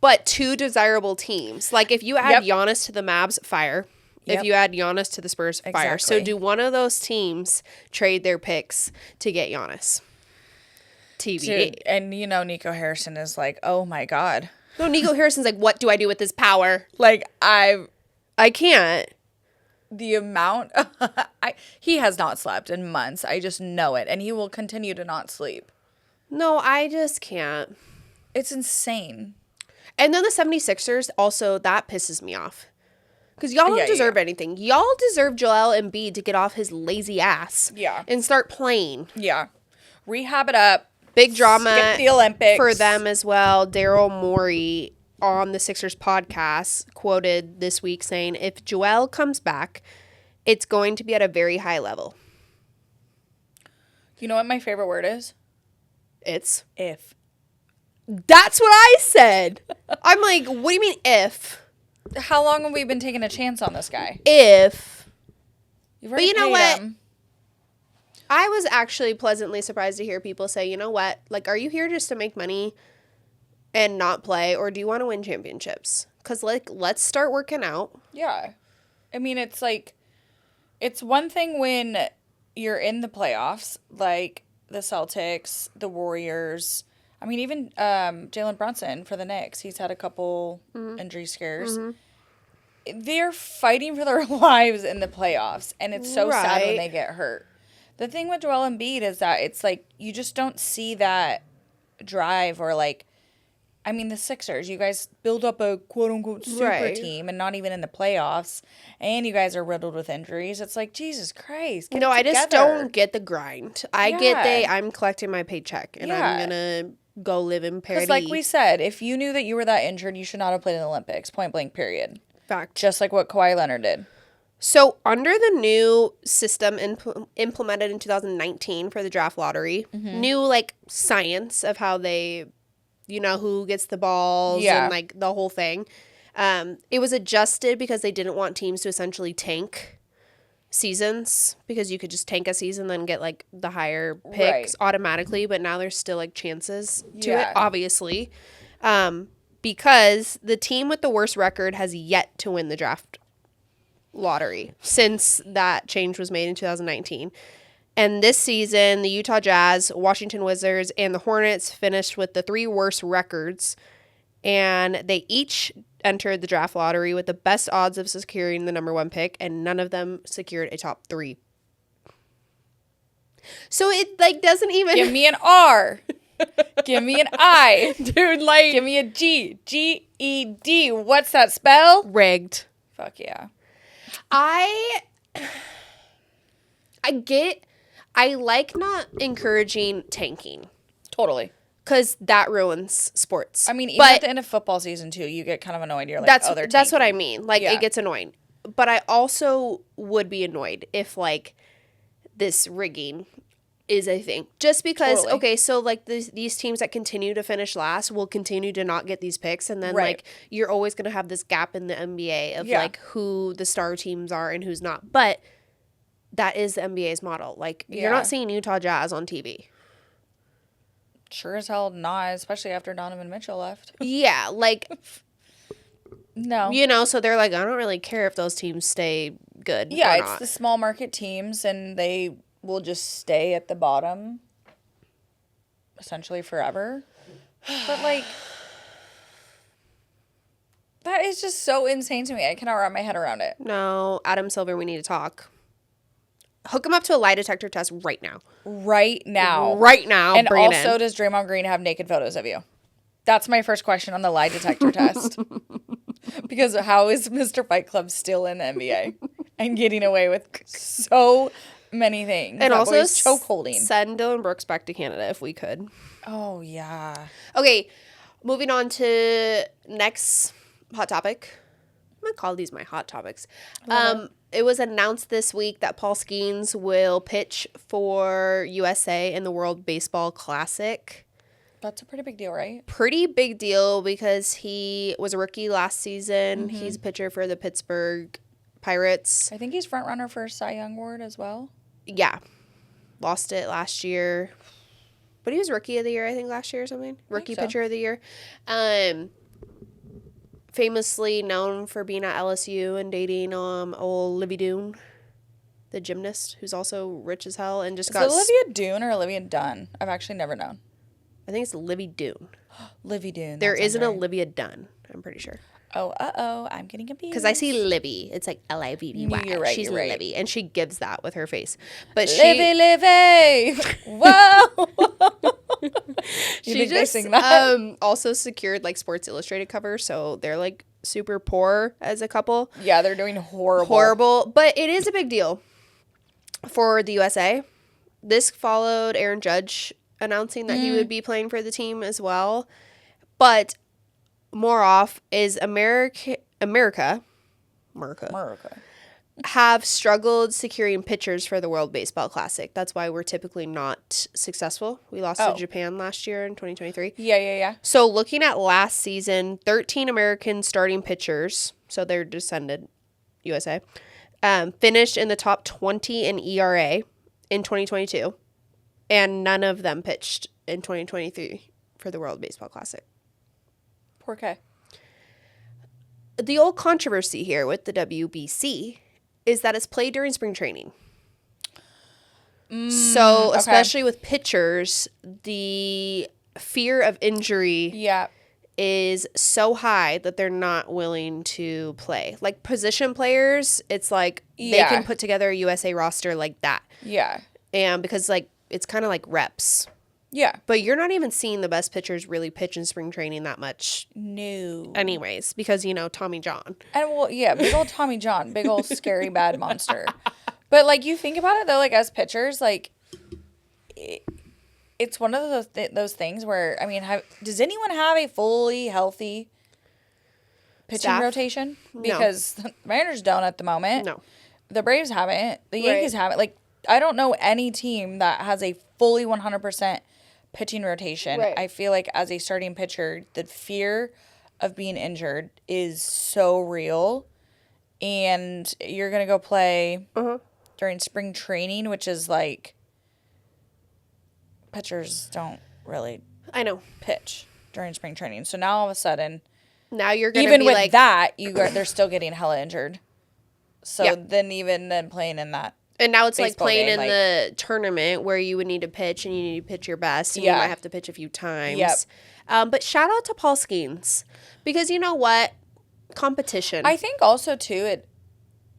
but 2 desirable teams. Like, if you add Giannis to the Mavs, fire. If you add Giannis to the Spurs, fire. So do one of those teams trade their picks to get Giannis? TBD. Dude, and you know Nico Harrison is like, oh my God. No, Nico Harrison's like, what do I do with this power? Like, I can't. The amount he has not slept in months. I just know it. And he will continue to not sleep. No, I just can't. It's insane. And then the 76ers, also, that pisses me off. Because y'all don't deserve anything. Y'all deserve Joel Embiid to get off his lazy ass. Yeah. And start playing. Yeah. Rehab it up. Big drama. Skip the Olympics. For them as well. Daryl Morey on the Sixers podcast quoted this week saying, if Joel comes back, it's going to be at a very high level. You know what my favorite word is? It's? If. That's what I said. I'm like, what do you mean if? How long have we been taking a chance on this guy? If. But you know what? I was actually pleasantly surprised to hear people say, you know what? Like, are you here just to make money and not play? Or do you want to win championships? Because, like, let's start working out. Yeah. I mean, it's like, It's one thing when you're in the playoffs, like the Celtics, the Warriors. I mean, even Jalen Brunson for the Knicks. He's had a couple injury scares. They're fighting for their lives in the playoffs, and it's so sad when they get hurt. The thing with Joel Embiid is that it's like you just don't see that drive or like, I mean, the Sixers, you guys build up a quote-unquote super team and not even in the playoffs, and you guys are riddled with injuries. It's like, Jesus Christ, get it I together. just don't get the grind. I get I'm collecting my paycheck, and I'm going to go live in Paris. Because like we said, if you knew that you were that injured, you should not have played in the Olympics, point blank, period. Fact. Just like what Kawhi Leonard did. So, under the new system implemented in 2019 for the draft lottery, new, like, science of how they, who gets the balls and, like, the whole thing, it was adjusted because they didn't want teams to essentially tank seasons because you could just tank a season and then get, like, the higher picks automatically, but now there's still, like, chances to it, obviously, because the team with the worst record has yet to win the draft lottery since that change was made in 2019. And this season, the Utah Jazz, Washington Wizards, and the Hornets finished with the 3 worst records, and they each entered the draft lottery with the best odds of securing the number 1 pick, and none of them secured a top 3. So it, like, doesn't even... Give me an R. Give me an I. Dude, like... Give me a G. G-E-D. What's that spell? Rigged. Fuck yeah. I like not encouraging tanking. Totally. Because that ruins sports. I mean, even at the end of football season, too, you get kind of annoyed. You're like, that's they're tanking. what I mean. Like, it gets annoying. But I also would be annoyed if, like, this rigging is a thing. Just because, okay, so, like, these teams that continue to finish last will continue to not get these picks. And then, like, you're always going to have this gap in the NBA of, like, who the star teams are and who's not. But that is the NBA's model. Like, you're not seeing Utah Jazz on TV. Sure as hell not, especially after Donovan Mitchell left. Yeah, like... No. So they're like, I don't really care if those teams stay good Yeah, or it's not. the small market teams, and they will just stay at the bottom essentially forever. But, like, that is just so insane to me. I cannot wrap my head around it. No, Adam Silver, we need to talk. Hook him up to a lie detector test right now. Right now. Right now. And also, does Draymond Green have naked photos of you? That's my first question on the lie detector test. Because how is Mr. Fight Club still in the NBA and getting away with so many things? And that also chokeholding. Send Dylan Brooks back to Canada if we could. Oh, yeah. Okay, moving on to next hot topic. I'm going to call these my hot topics. It was announced this week that Paul Skeens will pitch for USA in the World Baseball Classic. That's a pretty big deal, right? Pretty big deal because he was a rookie last season. Mm-hmm. He's a pitcher for the Pittsburgh Pirates. I think he's front runner for Cy Young Award as well. Yeah. Lost it last year. But he was rookie of the year, I think, last year or something. Rookie pitcher of the year. Famously known for being at LSU and dating old Livy Doon, the gymnast, who's also rich as hell and just got... Is it Olivia Doon or Olivia Dunn? I've actually never known. I think it's Livy Doon. Livy Doon. There isn't Olivia Dunn, I'm pretty sure. Oh, I'm getting confused. Because I see Livy. It's like L-I-V-V-Y. You're right, She's you're right. Livy, and she gives that with her face. But Livy! Whoa! She just also secured like Sports Illustrated cover, so they're like super poor as a couple. Yeah, they're doing horrible. But it is a big deal for the USA. This followed Aaron Judge announcing that he would be playing for the team as well. But more off is America have struggled securing pitchers for the World Baseball Classic. That's why we're typically not successful. We lost to Japan last year in 2023. Yeah. So looking at last season, 13 American starting pitchers, so they're descended USA, finished in the top 20 in ERA in 2022, and none of them pitched in 2023 for the World Baseball Classic. Poor K. The old controversy here with the WBC is that it's played during spring training. So, especially with pitchers, the fear of injury is so high that they're not willing to play. Like position players, it's like they can put together a USA roster like that. Yeah. And because like it's kind of like reps. Yeah. But you're not even seeing the best pitchers really pitch in spring training that much. No. Anyways, because, you know, Tommy John. And well, yeah, big old Tommy John, big old scary bad monster. But like you think about it though, like as pitchers, like it's one of those things where, I mean, does anyone have a fully healthy pitching Staff? rotation? No. Because the Mariners don't at the moment. No. The Braves haven't. The Yankees haven't. Like, I don't know any team that has a fully 100% pitching rotation. Right. I feel like as a starting pitcher, the fear of being injured is so real. And you're going to go play during spring training, which is like pitchers don't really pitch during spring training. So now all of a sudden, now you're going to even be with like that, they're still getting hella injured. So then playing in that. And now it's like playing game, in the tournament where you would need to pitch and you need to pitch your best and you might have to pitch a few times. Yep. But shout out to Paul Skeens because you know what? Competition. I think also too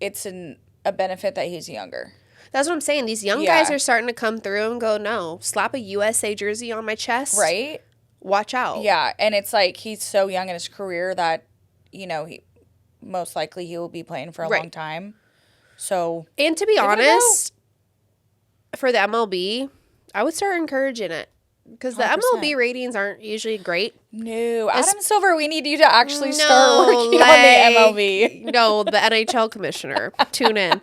it's a benefit that he's younger. That's what I'm saying. These young guys are starting to come through and go, no, slap a USA jersey on my chest. Right? Watch out. Yeah, and it's like he's so young in his career that, you know, he most likely he will be playing for a long time. So, and to be honest, for the MLB, I would start encouraging it because the 100%. MLB ratings aren't usually great. No, Adam Silver, we need you to actually start working on the MLB. No, the NHL commissioner. Tune in.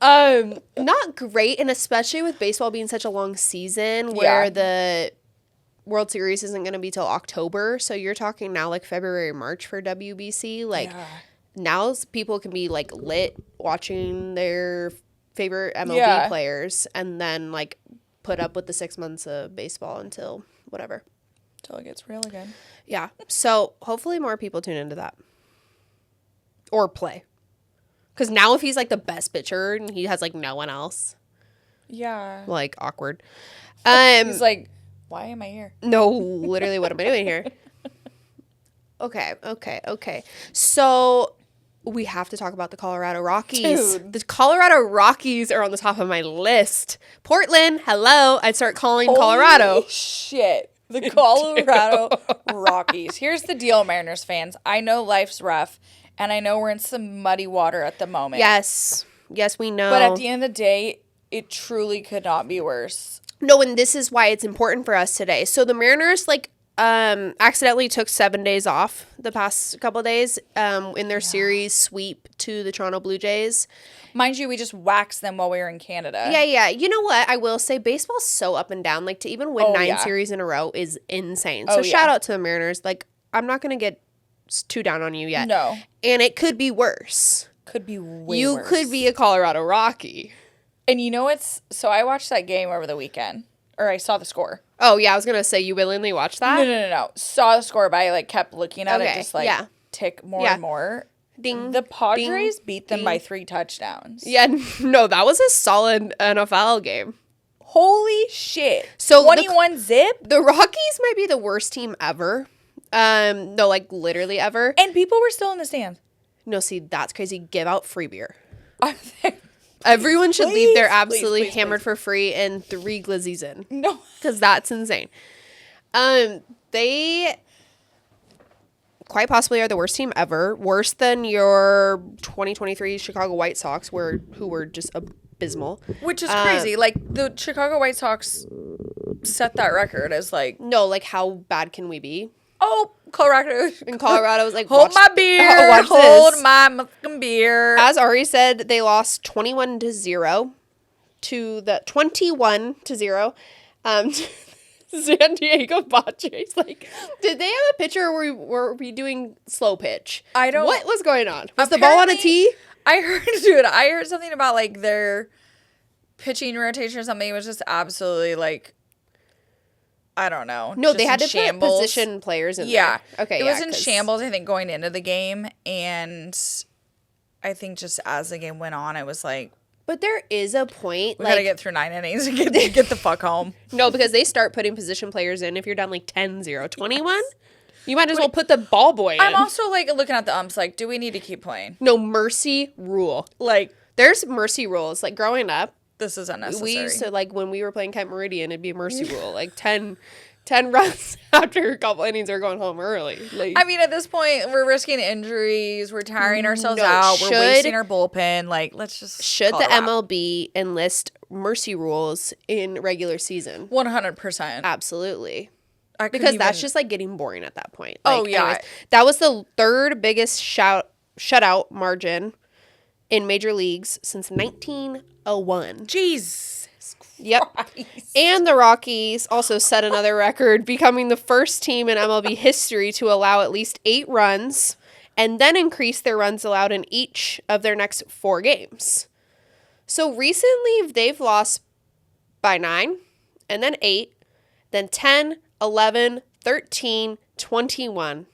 Not great, and especially with baseball being such a long season where the World Series isn't going to be till October. So you're talking now like February, March for WBC. Like now people can be like lit watching their favorite MLB players and then like put up with the 6 months of baseball until whatever. Until it gets real again. Yeah. So hopefully more people tune into that. Or play. Because now if he's like the best pitcher and he has like no one else. Yeah. Like awkward. He's like, why am I here? No, literally, what am I doing here? Okay. So we have to talk about the Colorado Rockies. Dude. The Colorado Rockies are on the top of my list. Portland, hello. I'd start calling Colorado. Shit. The Colorado Rockies. Here's the deal, Mariners fans. I know life's rough, and I know we're in some muddy water at the moment. Yes, we know. But at the end of the day, it truly could not be worse. No, and this is why it's important for us today. So the Mariners, like, accidentally took 7 days off the past couple of days in their series sweep to the Toronto Blue Jays. Mind you, we just waxed them while we were in Canada. Yeah. You know what? I will say baseball's so up and down. Like, to even win 9 series in a row is insane. So shout out to the Mariners. Like, I'm not going to get too down on you yet. No. And it could be worse. Could be way worse. You could be a Colorado Rocky. And you know so I watched that game over the weekend. Or I saw the score. Oh, yeah, I was going to say you willingly watched that? No. Saw the score, but I like kept looking at it just like tick more and more. Ding. The Padres beat them by 3 touchdowns. Yeah, no, that was a solid NFL game. Holy shit. So 21 zip? The Rockies might be the worst team ever. No, like literally ever. And people were still in the stands. No, see, that's crazy. Give out free beer. Everyone should leave there absolutely hammered for free and 3 glizzies in. No. Because that's insane. They quite possibly are the worst team ever. Worse than your 2023 Chicago White Sox, who were just abysmal. Which is crazy. Like, the Chicago White Sox set that record as like... No, like, how bad can we be? Oh, Colorado. And Colorado was like, hold my beer. Hold my fucking beer. As Ari said, they lost 21-0 to the 21-0. San Diego Padres. Like, did they have a pitcher or were we doing slow pitch? I don't. What was going on? Was the ball on a tee? I heard something about like their pitching rotation or something. It was just absolutely like, I don't know. No, they had to shambles. put position players in there. Yeah. Okay, It was in shambles, I think, going into the game. And I think just as the game went on, I was like, but there is a point. We gotta get through 9 innings and get the fuck home. No, because they start putting position players in if you're down like 10-0. 21? You might as well put the ball boy in. I'm also like looking at the umps like, do we need to keep playing? No, mercy rule. Like, there's mercy rules. Like growing up, this is unnecessary. we used to, like, when we were playing Kent Meridian, it'd be a mercy rule. Like 10 runs after a couple innings are going home early. Like, I mean, at this point, we're risking injuries. We're tiring ourselves out. We're wasting our bullpen. Like, let's just should the MLB enlist mercy rules in regular season? 100%. Absolutely. Because that's just like getting boring at that point. Like, oh, yeah. Anyways, that was the third biggest shutout margin in major leagues since 1901. Jesus. Yep. Christ. And the Rockies also set another record, becoming the first team in MLB history to allow at least 8 runs and then increase their runs allowed in each of their next 4 games. So recently they've lost by 9 and then 8, then 10, 11, 13, 21.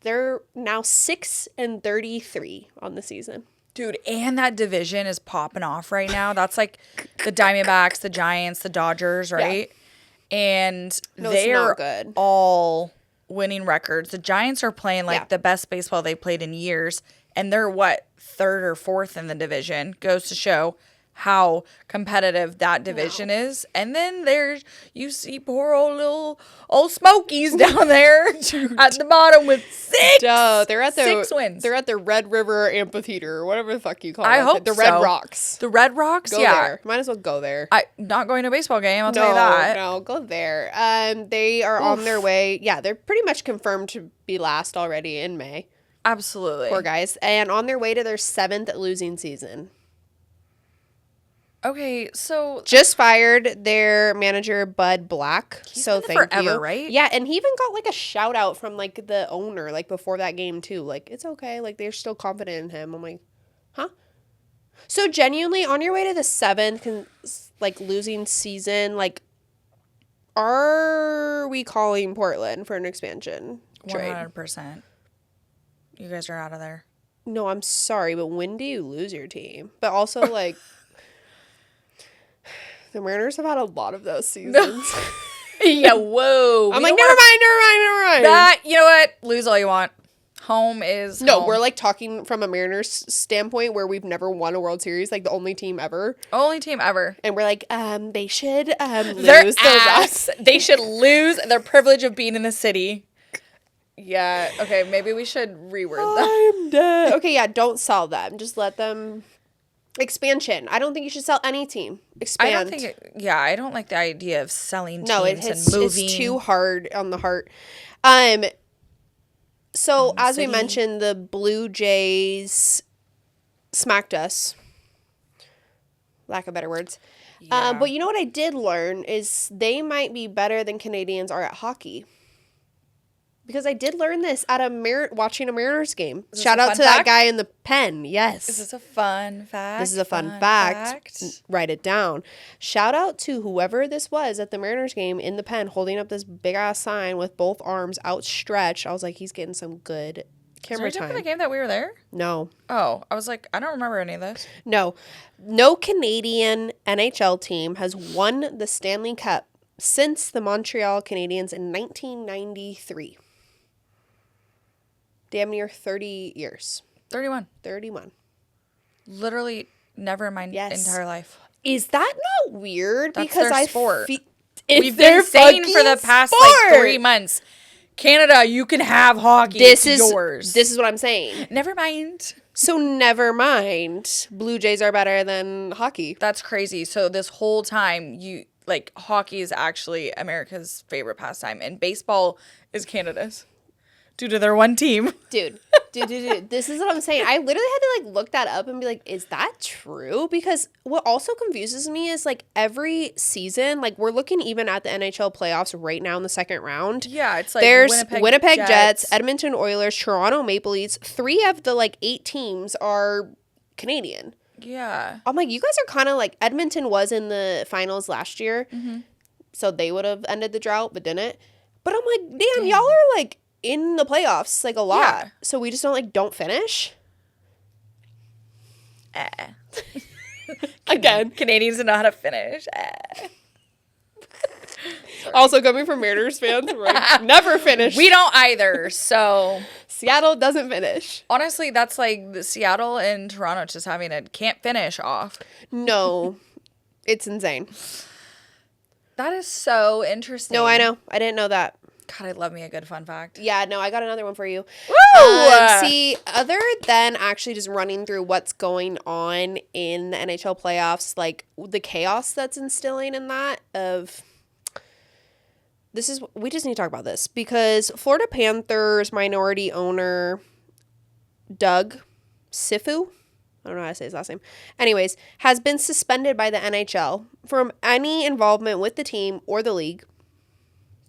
They're now 6-33 on the season. Dude, and that division is popping off right now. That's like the Diamondbacks, the Giants, the Dodgers, right? Yeah. And they're all winning records. The Giants are playing like the best baseball they've played in years. And they're what, 3rd or 4th in the division. Goes to show how competitive that division is. And then there's, you see poor old Smokies down there at the bottom with 6. They're at 6 wins. They're at the Red River Amphitheater or whatever the fuck you call it. I hope the Red Rocks. The Red Rocks? Go there. Might as well go there. Not going to a baseball game, I'll tell you that. No, go there. They are on their way. Yeah, they're pretty much confirmed to be last already in May. Absolutely. Poor guys. And on their way to their 7th losing season. Okay, so just fired their manager Bud Black. He's been there forever, right? Yeah, and he even got like a shout out from like the owner like before that game too. Like, it's okay, like they're still confident in him. I'm like, huh? So genuinely, on your way to the 7th like losing season, like, are we calling Portland for an expansion trade? 100%. You guys are out of there. No, I'm sorry, but when do you lose your team? But also like. The Mariners have had a lot of those seasons. Yeah, whoa. I'm like, never mind. That, you know what? Lose all you want. Home is No, home. we're like talking from a Mariners standpoint where we've never won a World Series, like the only team ever. Only team ever. And we're like, they should lose their ass. They should lose their privilege of being in the city. Yeah, okay, maybe we should reword that. I'm dead. Okay, yeah, don't sell them. Just let them... Expansion. I don't think you should sell any team. Expand. I don't like the idea of selling teams and moving. It's too hard on the heart. So as we mentioned, the Blue Jays smacked us. Lack of better words. Yeah. But you know what I did learn is they might be better than Canadians are at hockey. Because I did learn this at watching a Mariners game. Shout out to that guy in the pen. Yes. Is this a fun fact? This is a fun fact. Write it down. Shout out to whoever this was at the Mariners game in the pen holding up this big ass sign with both arms outstretched. I was like, he's getting some good camera time. Was it the game that we were there? No. Oh, I was like, I don't remember any of this. No. No Canadian NHL team has won the Stanley Cup since the Montreal Canadiens in 1993. Damn near 30 years. 31. Literally never in my entire life. Is that not weird? That's because their sport. We've been saying for the past like 3 months, Canada, you can have hockey. It's yours. This is what I'm saying. Never mind. So never mind. Blue Jays are better than hockey. That's crazy. So this whole time, hockey is actually America's favorite pastime, and baseball is Canada's. Due to their one team. Dude. This is what I'm saying. I literally had to look that up and be like, is that true? Because what also confuses me is every season, we're looking even at the NHL playoffs right now in the second round. Yeah, it's there's Winnipeg Jets, Edmonton Oilers, Toronto Maple Leafs. 3 of the 8 teams are Canadian. Yeah. I'm like, you guys are kind of Edmonton was in the finals last year. Mm-hmm. So they would have ended the drought, but didn't. But I'm like, damn. Y'all are in the playoffs a lot. Yeah. So we just don't finish. Again. Canadians know how to finish. Also coming from Mariners fans, we're like, never finish. We don't either, so... Seattle doesn't finish. Honestly, that's like the Seattle and Toronto just having a can't finish off. No. It's insane. That is so interesting. No, I know. I didn't know that. God, I love me a good fun fact. Yeah, no, I got another one for you. Woo! See, other than actually just running through what's going on in the NHL playoffs, like the chaos that's instilling in that of... we just need to talk about this because Florida Panthers minority owner Doug Sifu, I don't know how to say his last name, anyways, has been suspended by the NHL from any involvement with the team or the league.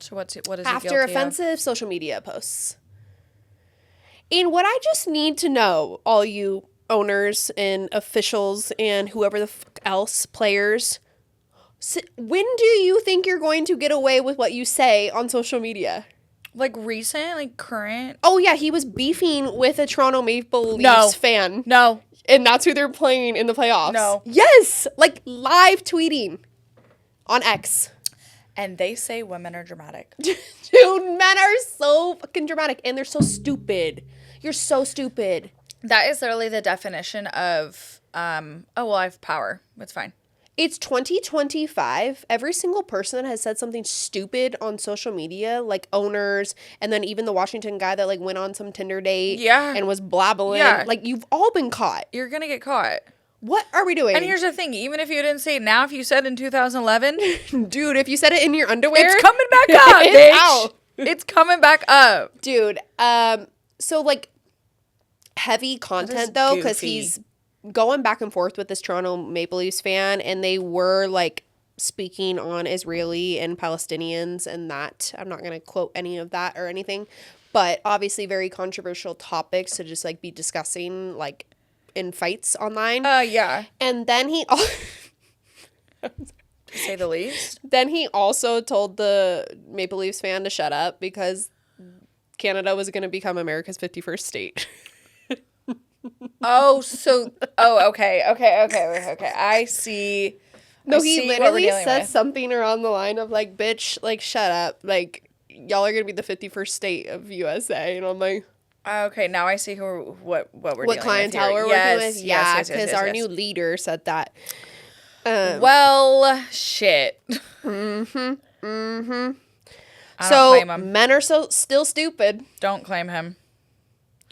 So what is he after guilty offensive of? Social media posts. And what I just need to know, all you owners and officials and whoever the else, players, when do you think you're going to get away with what you say on social media? Like recent, like current? Oh, yeah, he was beefing with a Toronto Maple Leafs fan. No. And that's who they're playing in the playoffs. No. Yes! Like, live tweeting on X. And they say women are dramatic. Dude, men are so fucking dramatic. And they're so stupid. You're so stupid. That is literally the definition of, I have power. It's fine. It's 2025. Every single person that has said something stupid on social media, like owners, and then even the Washington guy that like went on some Tinder date and was blabbling. Yeah. Like, you've all been caught. You're going to get caught. What are we doing? And here's the thing. Even if you didn't say it now, if you said it in 2011. Dude, if you said it in your underwear. It's coming back up, it's bitch. out. It's coming back up. Dude, so like heavy content though, because he's going back and forth with this Toronto Maple Leafs fan, and they were like speaking on Israeli and Palestinians and that. I'm not going to quote any of that or anything, but obviously very controversial topics to just like be discussing like in fights online. Yeah. And then he to say the least. Then he also told the Maple Leafs fan to shut up because Canada was going to become America's 51st state. Okay. I see. No, he literally says something around the line of like, bitch, like, shut up. Like, y'all are going to be the 51st state of USA. And I'm like... Okay, now I see what we're dealing with. What clientele we're working with? Yeah, because our new leader said that. Well, shit. So, claim him. men are still stupid. Don't claim him.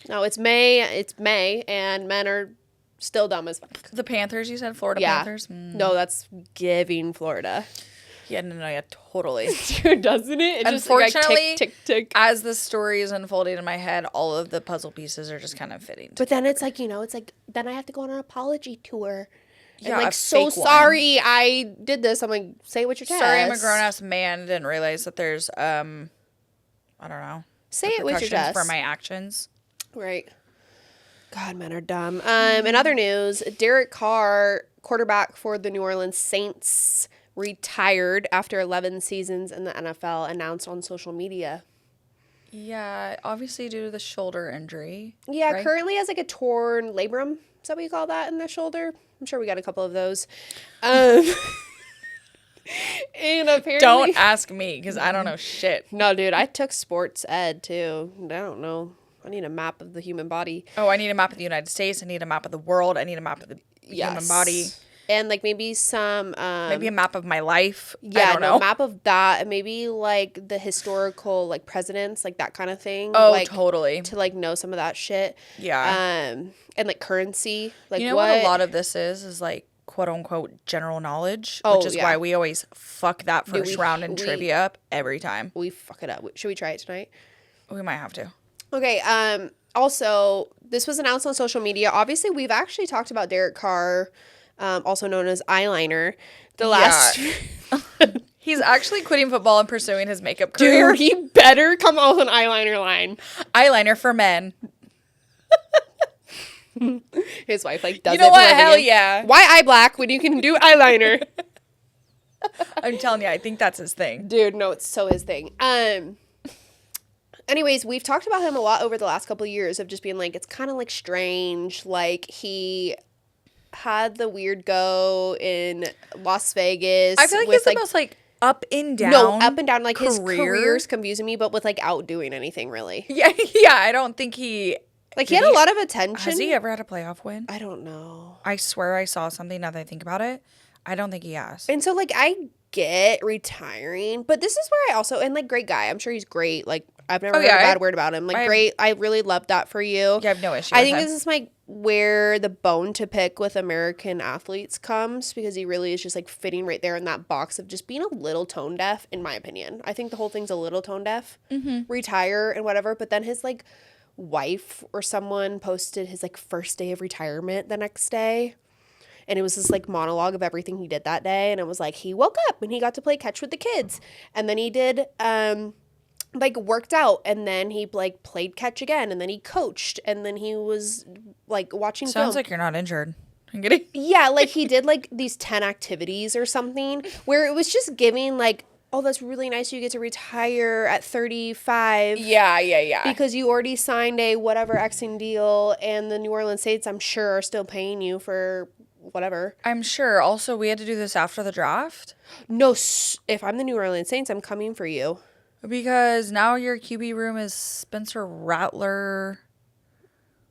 No, it's May, and men are still dumb as fuck. The Panthers, you said? Florida Panthers? No, that's giving Florida. Yeah, totally. Dude, doesn't it? Unfortunately, just, like, tick. As the story is unfolding in my head, all of the puzzle pieces are just kind of fitting. But then it's like, then I have to go on an apology tour. Yeah, and like, so sorry I did this. I'm like, say it with your chest. Sorry, I'm a grown-ass man. Didn't realize that there's, I don't know. Say it with your chest. For my actions. Right. God, men are dumb. In other news, Derek Carr, quarterback for the New Orleans Saints, retired after 11 seasons in the NFL, announced on social media. Yeah, obviously due to the shoulder injury. Yeah, right? Currently has like a torn labrum. Is that what you call that in the shoulder? I'm sure we got a couple of those. And apparently... Don't ask me, because I don't know shit. No, dude, I took sports ed, too. I don't know. I need a map of the human body. Oh, I need a map of the United States. I need a map of the world. I need a map of the human body. And, like, maybe some... maybe a map of my life. Yeah, I don't know. Map of that. And maybe, like, the historical, like, presidents, like, that kind of thing. Oh, like, totally. To, like, know some of that shit. Yeah. And, like, currency. Like, you know what a lot of this is, like, quote-unquote general knowledge. Oh, which is why we always fuck that first round in trivia up every time. We fuck it up. Should we try it tonight? We might have to. Okay, also, this was announced on social media. Obviously, we've actually talked about Derek Carr, also known as Eyeliner, last... He's actually quitting football and pursuing his makeup career. Dude, he better come out with an eyeliner line. Eyeliner for men. His wife, like, does it. You know what? Hell yeah. Why eye black when you can do eyeliner? I'm telling you, I think that's his thing. Dude, no, it's so his thing. Anyways, we've talked about him a lot over the last couple of years of just being like, it's kind of like strange. Like, he had the weird go in Las Vegas. I feel like he's the most like up and down. No, up and down. Like career. His career's confusing me, but with out doing anything really. Yeah. I don't think he. He had a lot of attention. Has he ever had a playoff win? I don't know. I swear I saw something now that I think about it. I don't think he has. And so I get retiring, but this is where I also, and great guy. I'm sure he's great. I've never heard a bad word about him. Great. I really love that for you. Yeah, I have no issue I with think him. this is where the bone to pick with American athletes comes, because he really is just fitting right there in that box of just being a little tone deaf, in my opinion. I think the whole thing's a little tone deaf. Mm-hmm. Retire and whatever, but then his wife or someone posted his first day of retirement the next day. And it was this monologue of everything he did that day. And it was he woke up and he got to play catch with the kids. And then he did, worked out. And then he played catch again. And then he coached. And then he was watching Sounds film. like you're not injured. I'm kidding. Yeah, he did these 10 activities or something where it was just giving oh, that's really nice. You get to retire at 35. Yeah. Because you already signed a whatever Xing deal. And the New Orleans Saints, I'm sure, are still paying you for whatever. I'm sure. Also, we had to do this after the draft. No, if I'm the New Orleans Saints, I'm coming for you. Because now your QB room is Spencer Rattler.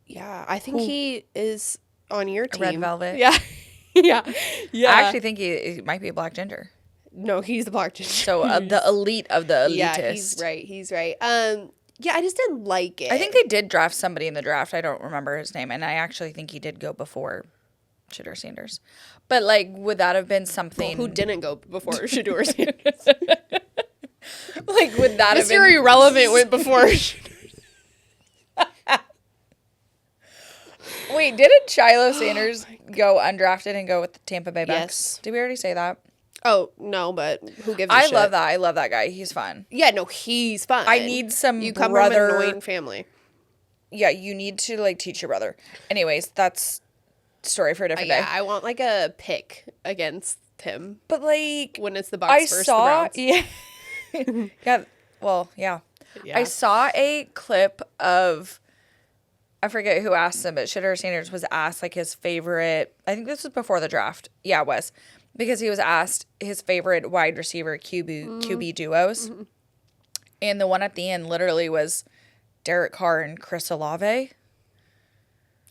Yeah, I think he is on your team. Red Velvet. Yeah. Yeah. I actually think he might be a black ginger. No, he's the black ginger. So the elite of the elitist. Yeah, he's right. Yeah, I just didn't like it. I think they did draft somebody in the draft. I don't remember his name. And I actually think he did go before Shedeur Sanders. But would that have been something? Well, who didn't go before Shedeur Sanders? Would that have been? Mr. Irrelevant went before. Wait, didn't Shiloh Sanders go undrafted and go with the Tampa Bay Bucks? Yes. Did we already say that? Oh, no, but who gives a shit? love that. I love that guy. He's fun. Yeah, no, he's fun. I need some You come brother. from an annoying family. Yeah, you need to teach your brother. Anyways, that's story for a different day. Yeah, I want a pick against him. But when it's the Bucks versus the Browns. Yeah. Well, yeah. Yeah. I saw a clip of, I forget who asked him, but Shedeur Sanders was asked his favorite, I think this was before the draft. Yeah, it was. Because he was asked his favorite wide receiver QB duos. Mm-hmm. And the one at the end literally was Derek Carr and Chris Olave.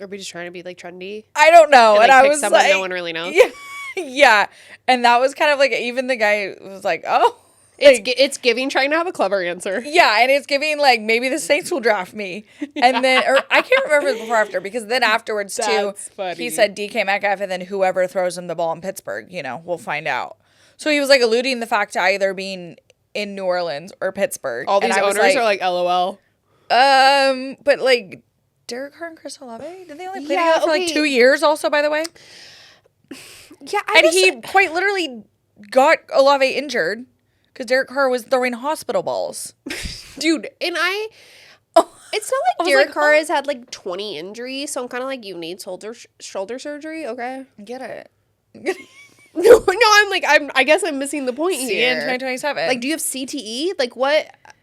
Are we just trying to be trendy? I don't know. And I pick was someone no one really knows. Yeah. Yeah. And that was kind of even the guy was oh. It's giving trying to have a clever answer. Yeah, and it's giving maybe the Saints will draft me. And then, or I can't remember the before or after, because then afterwards too, funny. he said DK Metcalf, and then whoever throws him the ball in Pittsburgh, we'll find out. So he was alluding the fact to either being in New Orleans or Pittsburgh. All these owners are LOL. But Derek Carr and Chris Olave, did they only play together for 2 years also, by the way? Yeah, he quite literally got Olave injured. Because Derek Carr was throwing hospital balls. Dude, and it's not Derek Carr has had 20 injuries, so I'm kind of you need shoulder surgery, okay? Get it. No, I guess I'm missing the point See here. you in 2027. Do you have CTE?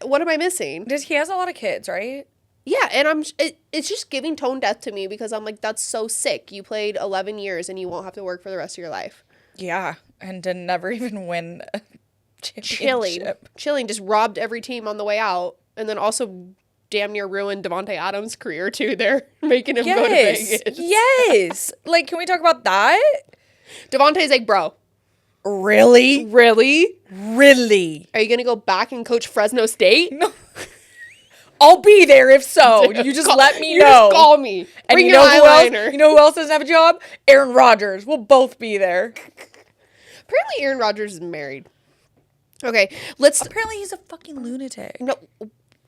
What am I missing? He has a lot of kids, right? Yeah, and it's just giving tone deaf to me, because I'm that's so sick. You played 11 years and you won't have to work for the rest of your life. Yeah, and to never even win a championship. Chilling, just robbed every team on the way out, and then also damn near ruined Devontae Adams' career too. They're making him go to Vegas. Yes. Can we talk about that? Devontae's bro. Really? Really? Really? Are you going to go back and coach Fresno State? No. I'll be there if so. You just let me know. Just call me. And Bring you your know who eyeliner. else? You know who else doesn't have a job? Aaron Rodgers. We'll both be there. Apparently Aaron Rodgers is married. Okay, Apparently he's a fucking lunatic. No,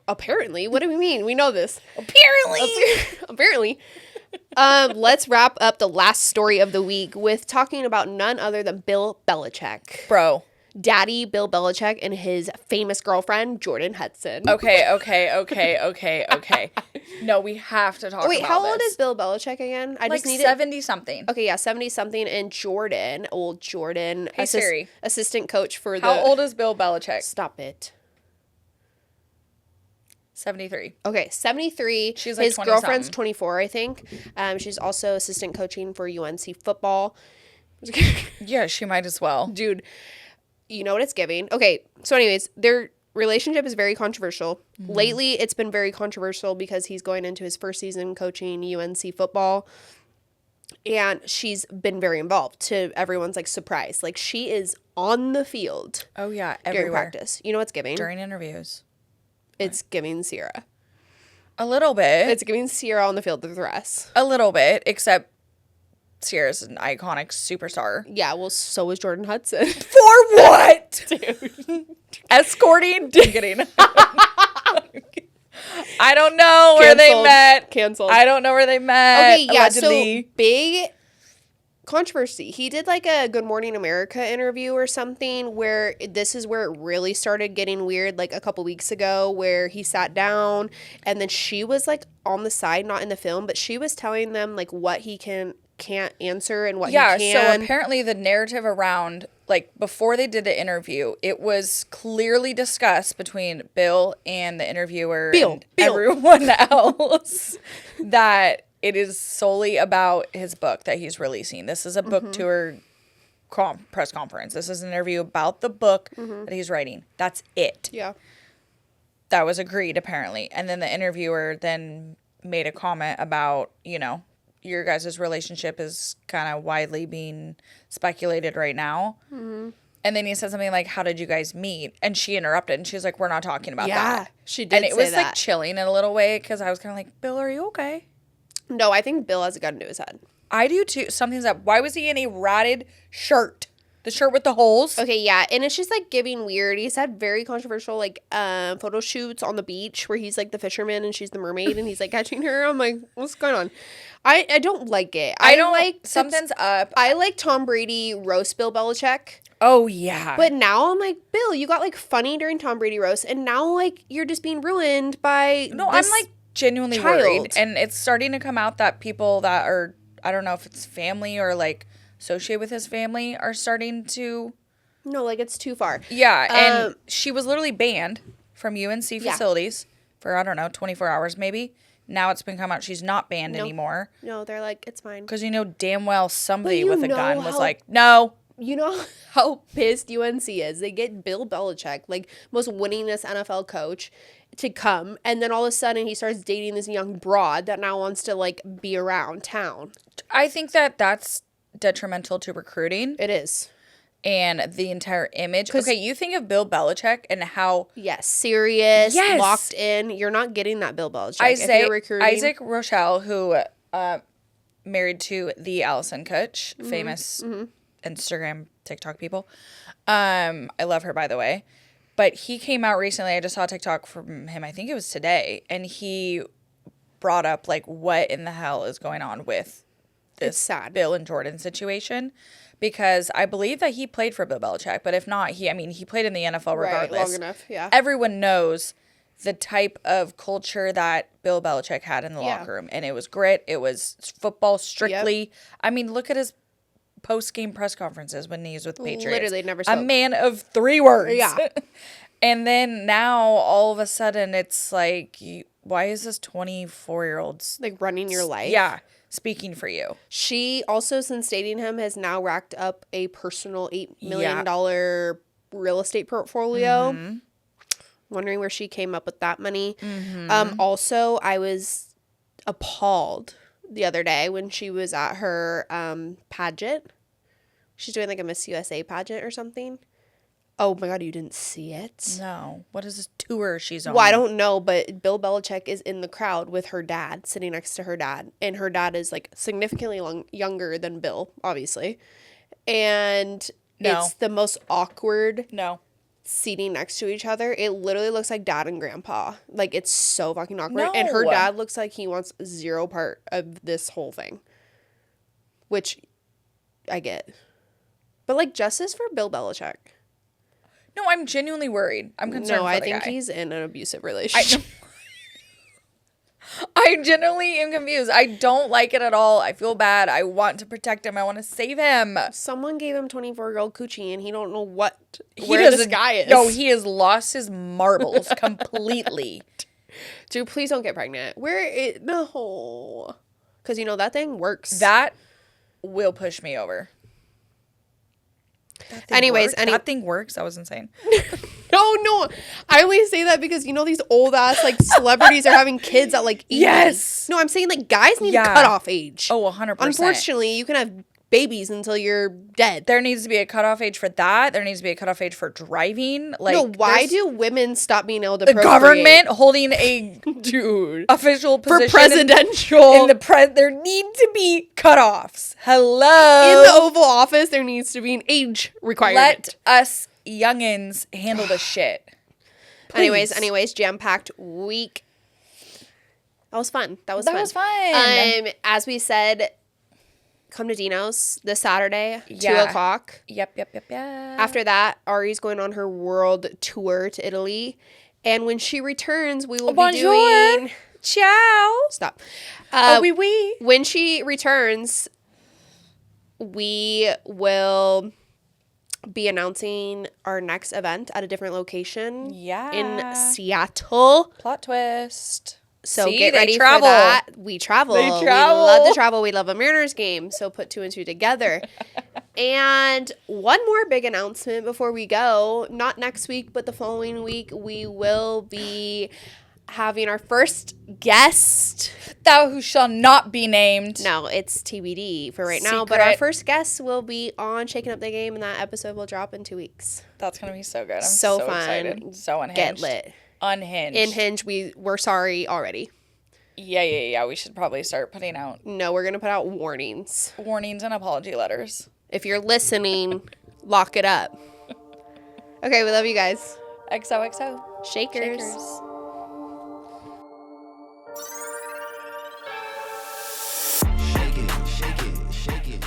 apparently. What do we mean? We know this. Apparently. Let's wrap up the last story of the week with talking about none other than Bill Belichick. Bro. Daddy Bill Belichick and his famous girlfriend, Jordan Hudson. Okay. No, we have to talk about this. Wait, how old is Bill Belichick again? I just need 70-something. Okay, yeah, 70-something. And Jordan, old Jordan. Hey, Siri. Assistant coach for How old is Bill Belichick? Stop it. 73. Okay, 73. She's like His 20 girlfriend's something. 24, I think. She's also assistant coaching for UNC football. Yeah, she might as well. Dude, you know what it's giving. Okay, so anyways, their relationship is very controversial. Lately, it's been very controversial because he's going into his first season coaching UNC football. And she's been very involved to everyone's like surprise. Like she is on the field Oh, yeah, during everywhere. practice. You know what's giving? During interviews. It's giving Sierra. A little bit. It's giving Sierra on the field with the rest. A little bit, except Sierra's an iconic superstar. Yeah, well, so is Jordan Hudson. For what? Dude. Escorting? I'm kidding. I don't know where they met. Canceled. I don't know where they met. Okay, yeah, allegedly. so big controversy. He did like a Good Morning America interview or something where this is where it really started getting weird, like a couple weeks ago, where he sat down and then she was like on the side, not in the film, but she was telling them like what he can't answer and what he can. So apparently the narrative around, like, before they did the interview, it was clearly discussed between Bill and the interviewer and everyone else that it is solely about his book that he's releasing. This is a book tour press conference. This is an interview about the book that he's writing. That's it. Yeah. That was agreed, apparently. And then the interviewer then made a comment about, you know, your guys' relationship is kind of widely being speculated right now. Mm-hmm. And then he said something like, how did you guys meet? And she interrupted and she was like, we're not talking about that. Yeah, she did. And it say was that. like chilling in a little way because I was kind of like, Bill, are you okay? No, I think Bill has a gun to his head. I do too. Something's up. Why was he in a ratted shirt? The shirt with the holes? Okay, yeah, and it's just like giving weird. He's had very controversial like photo shoots on the beach where he's like the fisherman and she's the mermaid and he's like catching her. I'm like, what's going on? I don't like it. I don't like something's up. I like Tom Brady roast Bill Belichick. Oh yeah. But now I'm like, Bill, you got like funny during Tom Brady roast, and now like you're just being ruined by No, this I'm like genuinely child. worried. And it's starting to come out that people that are, I don't know if it's family or like associated with his family are starting to. No, like it's too far. Yeah, and she was literally banned from UNC facilities for, I don't know, 24 hours maybe. Now it's been come out she's not banned anymore. No, they're like, it's fine. Because you know damn well somebody But you with a know gun was how- like, no. You know how pissed UNC is? They get Bill Belichick, like most winningest NFL coach, to come, and then all of a sudden he starts dating this young broad that now wants to like be around town. I think that that's detrimental to recruiting It is. and the entire image. Okay, you think of Bill Belichick and how Yes, serious, Yes. locked in. You're not getting that Bill Belichick. If you're recruiting. Isaac Rochelle, who married to the Allison Kutch, famous Instagram, TikTok people. I love her, by the way. But he came out recently. I just saw a TikTok from him. I think it was today. And he brought up, like, what in the hell is going on with this It's sad. Bill and Jordan situation. Because I believe that he played for Bill Belichick. But if not, he played in the NFL regardless. Right, long enough, yeah. Everyone knows the type of culture that Bill Belichick had in the locker room. And it was grit. It was football strictly. Yep. I mean, look at his post-game press conferences when he was with the Patriots. Literally never spoke. A man of 3 words. Yeah. And then now, all of a sudden, it's like, why is this 24-year-old... Like running your life? Yeah, speaking for you. She also, since dating him, has now racked up a personal $8 million real estate portfolio. Mm-hmm. Wondering where she came up with that money. Mm-hmm. Also, I was appalled the other day when she was at her pageant. She's doing like a Miss USA pageant or something. Oh my God, you didn't see it? No. What is this tour she's on? Well, I don't know, but Bill Belichick is in the crowd with her dad, sitting next to her dad. And her dad is like significantly younger than Bill, obviously. And it's the most awkward seating next to each other. It literally looks like dad and grandpa. Like, it's so fucking awkward. No. And her dad looks like he wants zero part of this whole thing. Which I get. But like, justice for Bill Belichick. No, I'm genuinely worried. I'm concerned for the guy. I think he's in an abusive relationship. I genuinely am confused. I don't like it at all. I feel bad. I want to protect him. I want to save him. Someone gave him 24-year-old coochie and he don't know where this guy is. No, he has lost his marbles completely. Dude, please don't get pregnant. No. Because, that thing works. That will push me over. That thing works. That was insane. No. I only say that because these old ass celebrities are having kids at 80. Yes. No, I'm saying guys need a cutoff age. Oh, 100%. Unfortunately, you can have babies until you're dead. There needs to be a cutoff age for that. There needs to be a cutoff age for driving. Why do women stop being able to the procreate? Government holding a official position for presidential there need to be cutoffs. Hello. In the Oval Office, there needs to be an age requirement. Let us youngins handle the shit. Please. Anyways, jam-packed week. That was fun. That was fun. As we said, come to Dino's this Saturday, 2:00. Yep. After that, Ari's going on her world tour to Italy. And when she returns, we will be doing... Ciao. Stop. Oui. When she returns, we will be announcing our next event at a different location. Yeah. In Seattle. Plot twist. So get ready for that. We travel. We love to travel. We love a Mariners game. So put 2 and 2 together. And one more big announcement before we go. Not next week, but the following week, we will be having our first guest. Thou who shall not be named. No, it's TBD for right now. But our first guest will be on Shaking Up the Game, and that episode will drop in 2 weeks. That's going to be so good. I'm so fun. Excited. So unhinged. Get lit. Unhinged. Unhinged, we're sorry already. Yeah. We should probably start putting out... No, we're going to put out warnings. Warnings and apology letters. If you're listening, lock it up. Okay, we love you guys. XOXO. Shakers. Shake it, shake it, shake it.